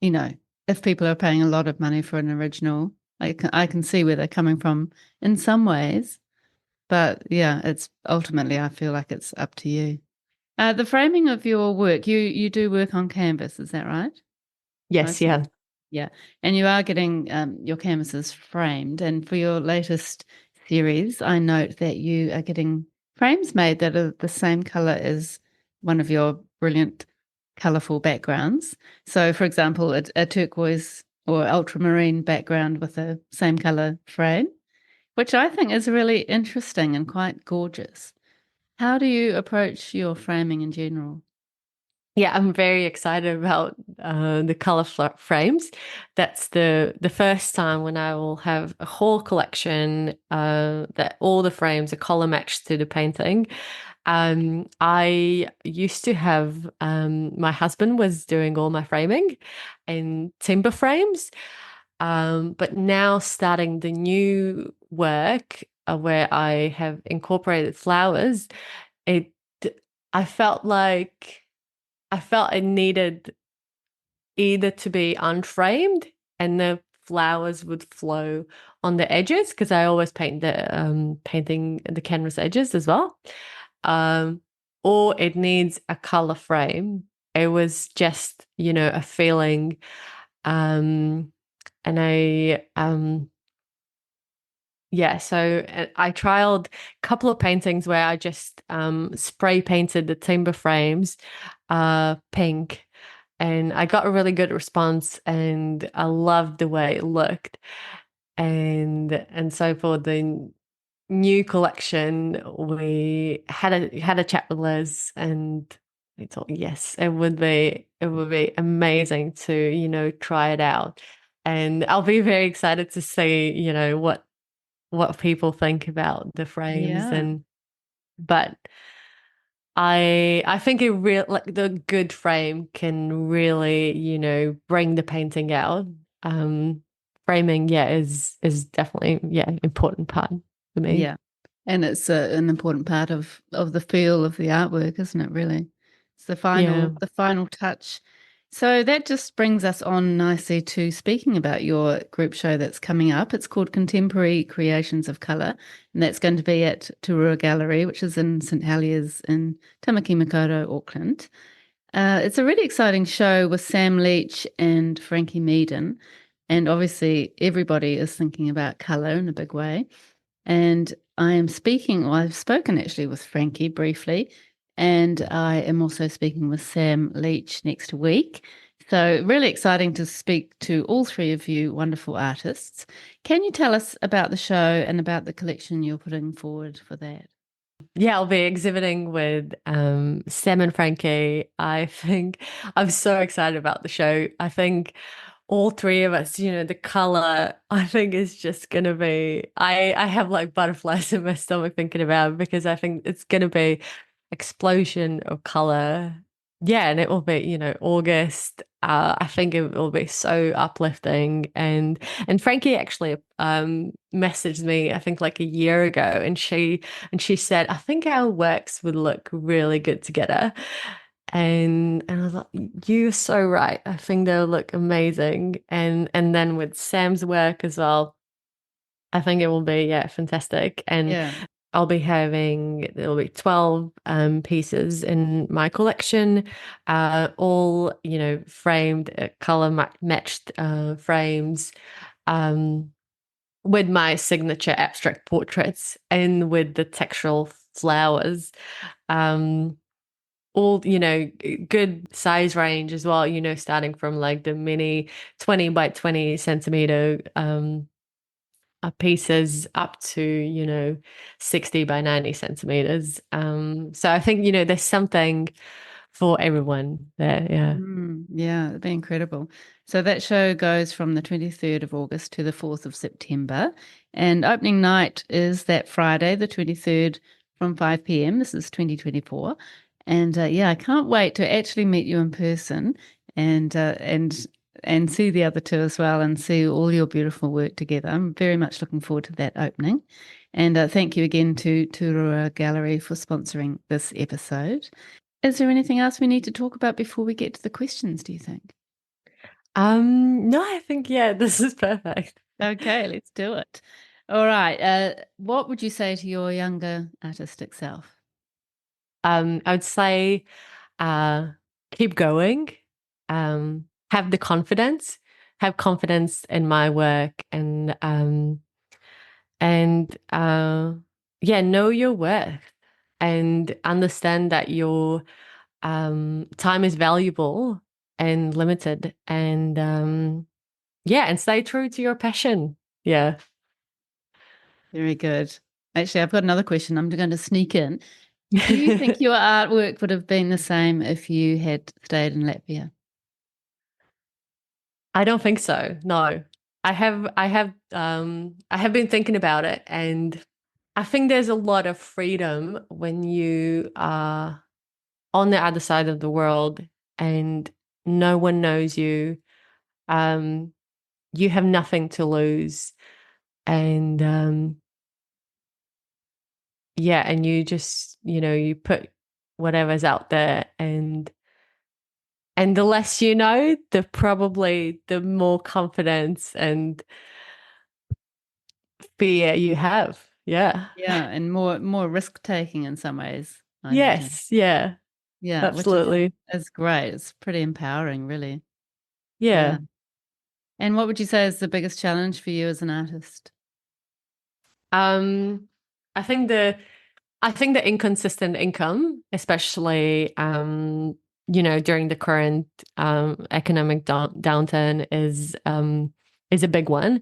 you know, if people are paying a lot of money for an original, I can see where they're coming from in some ways. But yeah, it's ultimately, I feel like it's up to you. The framing of your work, you do work on canvas, is that right? Yes, Mostly. yeah. Yeah. And you are getting your canvases framed. And for your latest series, I note that you are getting frames made that are the same color as one of your brilliant, colorful backgrounds. So, for example, a turquoise or ultramarine background with the same color frame, which I think is really interesting and quite gorgeous. How do you approach your framing in general? Yeah, I'm very excited about the color frames. That's the first time when I will have a whole collection that all the frames are color matched to the painting. I used to have my husband was doing all my framing in timber frames, but now starting the new work where I have incorporated flowers, it I felt like. I felt it needed either to be unframed and the flowers would flow on the edges because I always paint the painting the canvas edges as well. Um, or it needs a color frame. It was just, a feeling. Um, and I yeah, so I trialed a couple of paintings where I just spray painted the timber frames pink, and I got a really good response, and I loved the way it looked. And so for the new collection, we had a chat with Liz, and we thought, yes, it would be amazing to, try it out. And I'll be very excited to see, what people think about the frames. Yeah. And but I think it real like the good frame can really, bring the painting out. Um Framing, yeah, is definitely, yeah, important part for me. Yeah. And it's an important part of the feel of the artwork, isn't it, really? It's Yeah. the final touch. So that just brings us on nicely to speaking about your group show that's coming up. It's called Contemporary Creations of Colour, and that's going to be at Turua Gallery, which is in St Heliers in Tamaki Makaurau, Auckland. It's a really exciting show with Sam Leach and Frankie Meaden, and obviously everybody is thinking about colour in a big way. And I am speaking, or I've spoken actually with Frankie briefly, and I am also speaking with Sam Leach next week. So, really exciting to speak to all three of you wonderful artists. Can you tell us about the show and about the collection you're putting forward for that? Yeah, I'll be exhibiting with Sam and Frankie. I think I'm so excited about the show. I think all three of us, the color, I think is just gonna be I have like butterflies in my stomach thinking about it, because I think it's gonna be explosion of color. Yeah, and it will be, August. I think it will be so uplifting. And Frankie actually messaged me, I think like a year ago, and she said, I think our works would look really good together. And I was like, you're so right. I think they'll look amazing. And then with Sam's work as well, I think it will be, yeah, fantastic. And Yeah. there'll be 12 pieces in my collection, all, framed, color matched frames, um, with my signature abstract portraits and with the textural flowers. Um, all, good size range as well, starting from like the mini 20 by 20 centimeter pieces up to, 60 by 90 centimeters. So I think, there's something for everyone there. Yeah. Yeah, it'd be incredible. So that show goes from the 23rd of August to the 4th of September. And opening night is that Friday, the 23rd from 5 p.m. This is 2024. And yeah, I can't wait to actually meet you in person and uh, and and see the other two as well and see all your beautiful work together. I'm very much looking forward to that opening. And thank you again to Turua Gallery for sponsoring this episode. Is there anything else we need to talk about before we get to the questions, do you think? No, I think, yeah, this is perfect. Okay, let's do it. All right. What would you say to your younger artistic self? I would say, uh, keep going, have the confidence, have confidence in my work, and yeah, know your worth and understand that your time is valuable and limited, and yeah, and stay true to your passion. Yeah. Very good. Actually, I've got another question. I'm going to sneak in. Do you think your artwork would have been the same if you had stayed in Latvia? I don't think so. No. I have been thinking about it, and I think there's a lot of freedom when you are on the other side of the world and no one knows you. Um, you have nothing to lose, and yeah, and you just, you put whatever's out there, and the less you know, the more confidence and fear you have. Yeah. Yeah, and more risk taking in some ways, I imagine. Yes, yeah, Yeah, which absolutely. is great. It's pretty empowering, really. Yeah. Yeah. And what would you say is the biggest challenge for you as an artist? Um, I think the inconsistent income, especially during the current economic downturn is a big one.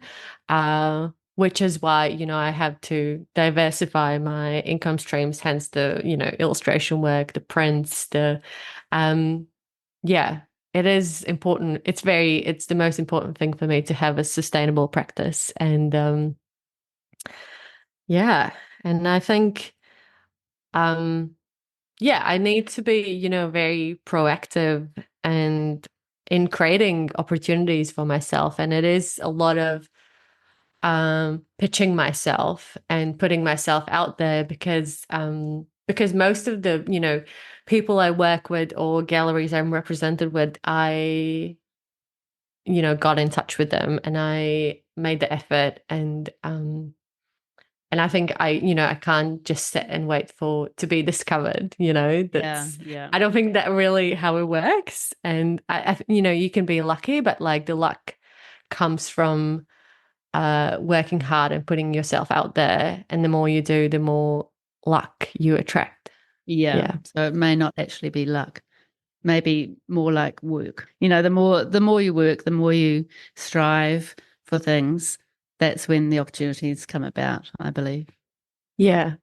Which is why, I have to diversify my income streams, hence the, illustration work, the prints, um yeah, it is important. It's the most important thing for me to have a sustainable practice. And yeah, and I think um yeah, I need to be, very proactive and in creating opportunities for myself. And it is a lot of pitching myself and putting myself out there because most of the, people I work with or galleries I'm represented with, I, got in touch with them and I made the effort and I think I can't just sit and wait for to be discovered, Yeah, that's, yeah. I don't think that really how it works. And you can be lucky, but like the luck comes from working hard and putting yourself out there. And the more you do, the more luck you attract. Yeah. Yeah. So it may not actually be luck. Maybe more like work. The more you work, the more you strive for things, that's when the opportunities come about, I believe. Yeah.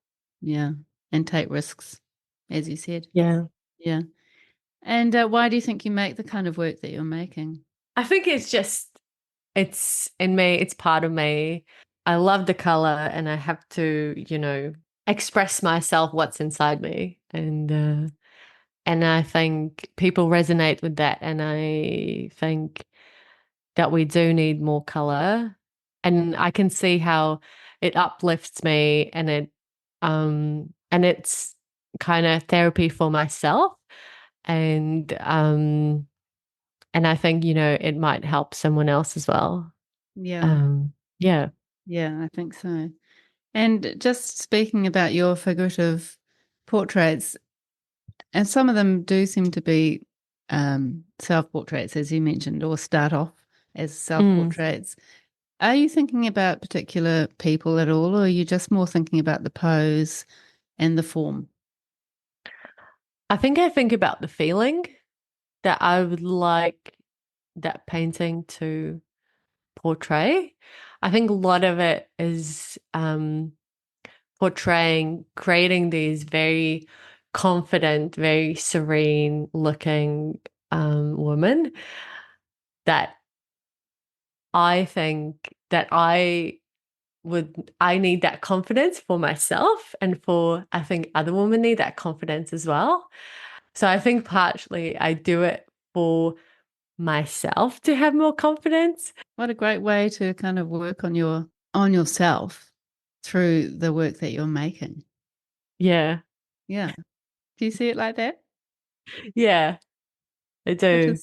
Yeah. And take risks, as you said. Yeah. Yeah. And why do you think you make the kind of work that you're making? I think it's in me, it's part of me. I love the color and I have to, express myself what's inside me. And I think people resonate with that. And I think that we do need more color. And I can see how it uplifts me and it's kind of therapy for myself. And and I think, it might help someone else as well. Yeah. Yeah. Yeah, I think so. And just speaking about your figurative portraits, and some of them do seem to be self-portraits, as you mentioned, or start off as Mm. self-portraits. Are you thinking about particular people at all, or are you just more thinking about the pose and the form? I think about the feeling that I would like that painting to portray. I think a lot of it is creating these very confident, very serene looking women that I think that I need that confidence for myself and for I think other women need that confidence as well. So I think partially I do it for myself to have more confidence. What a great way to kind of work on yourself through the work that you're making. Yeah. Yeah. Do you see it like that? Yeah, I Which do.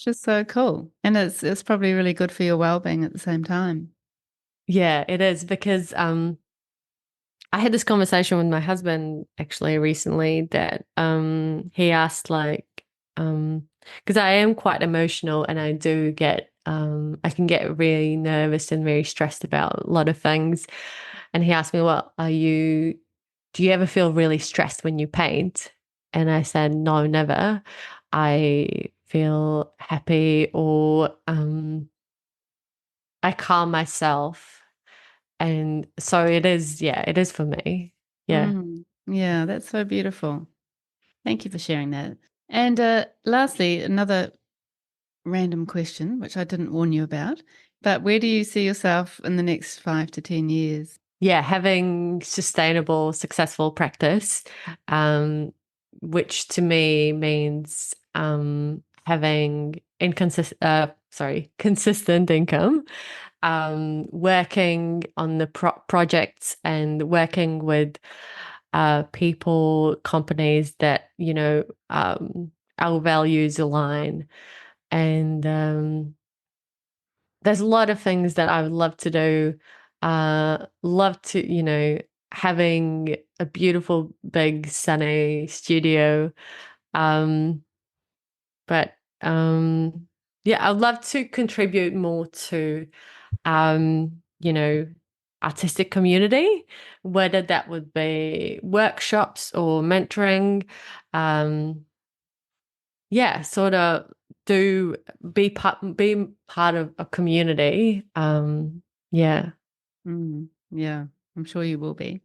is so cool. And it's probably really good for your well-being at the same time. Yeah, it is because I had this conversation with my husband actually recently that he asked like because I am quite emotional and I do get I can get really nervous and very stressed about a lot of things. And he asked me, "Well, do you ever feel really stressed when you paint?" And I said, "No, never. I feel happy or I calm myself." And so it is, yeah, it is for me. Yeah. Mm, yeah, that's so beautiful. Thank you for sharing that. And lastly, another random question, which I didn't warn you about, but where do you see yourself in the next 5 to 10 years? Yeah, having sustainable, successful practice, um, which to me means having consistent income, working on the projects and working with people, companies that, our values align. And there's a lot of things that I would love to do. Love to, having a beautiful, big, sunny studio. Um, but yeah, I'd love to contribute more to, um, you know, artistic community, whether that would be workshops or mentoring. Yeah, sort of do be part of a community. Yeah. Yeah, I'm sure you will be.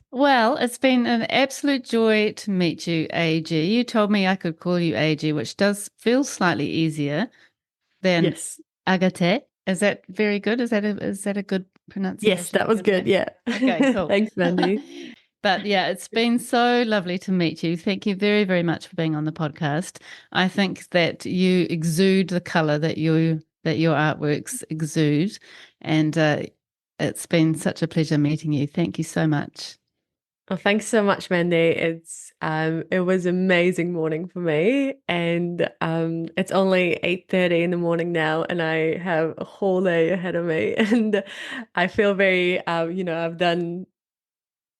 Well, it's been an absolute joy to meet you, AG. You told me I could call you AG, which does feel slightly easier than Yes. Agate. Is that very good? Is that a good Yes, pronunciation that of was your good. name? Yeah. Okay, cool. Thanks, Mandy. But yeah, it's been so lovely to meet you. Thank you very, very much for being on the podcast. I think that you exude the color that your artworks exude, and it's been such a pleasure meeting you. Thank you so much. Well, thanks so much, Mandy. It was an amazing morning for me, and it's only 8:30 in the morning now, and I have a whole day ahead of me, and I feel very I've done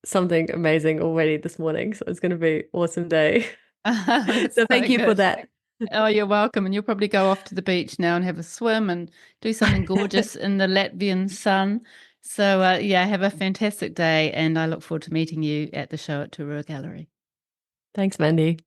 something amazing already this morning, so it's going to be an awesome day. That's So so thank you for good. that. Oh, you're welcome. And you'll probably go off to the beach now and have a swim and do something gorgeous in the Latvian sun. So, yeah, have a fantastic day. And I look forward to meeting you at the show at Turua Gallery. Thanks, Mandy.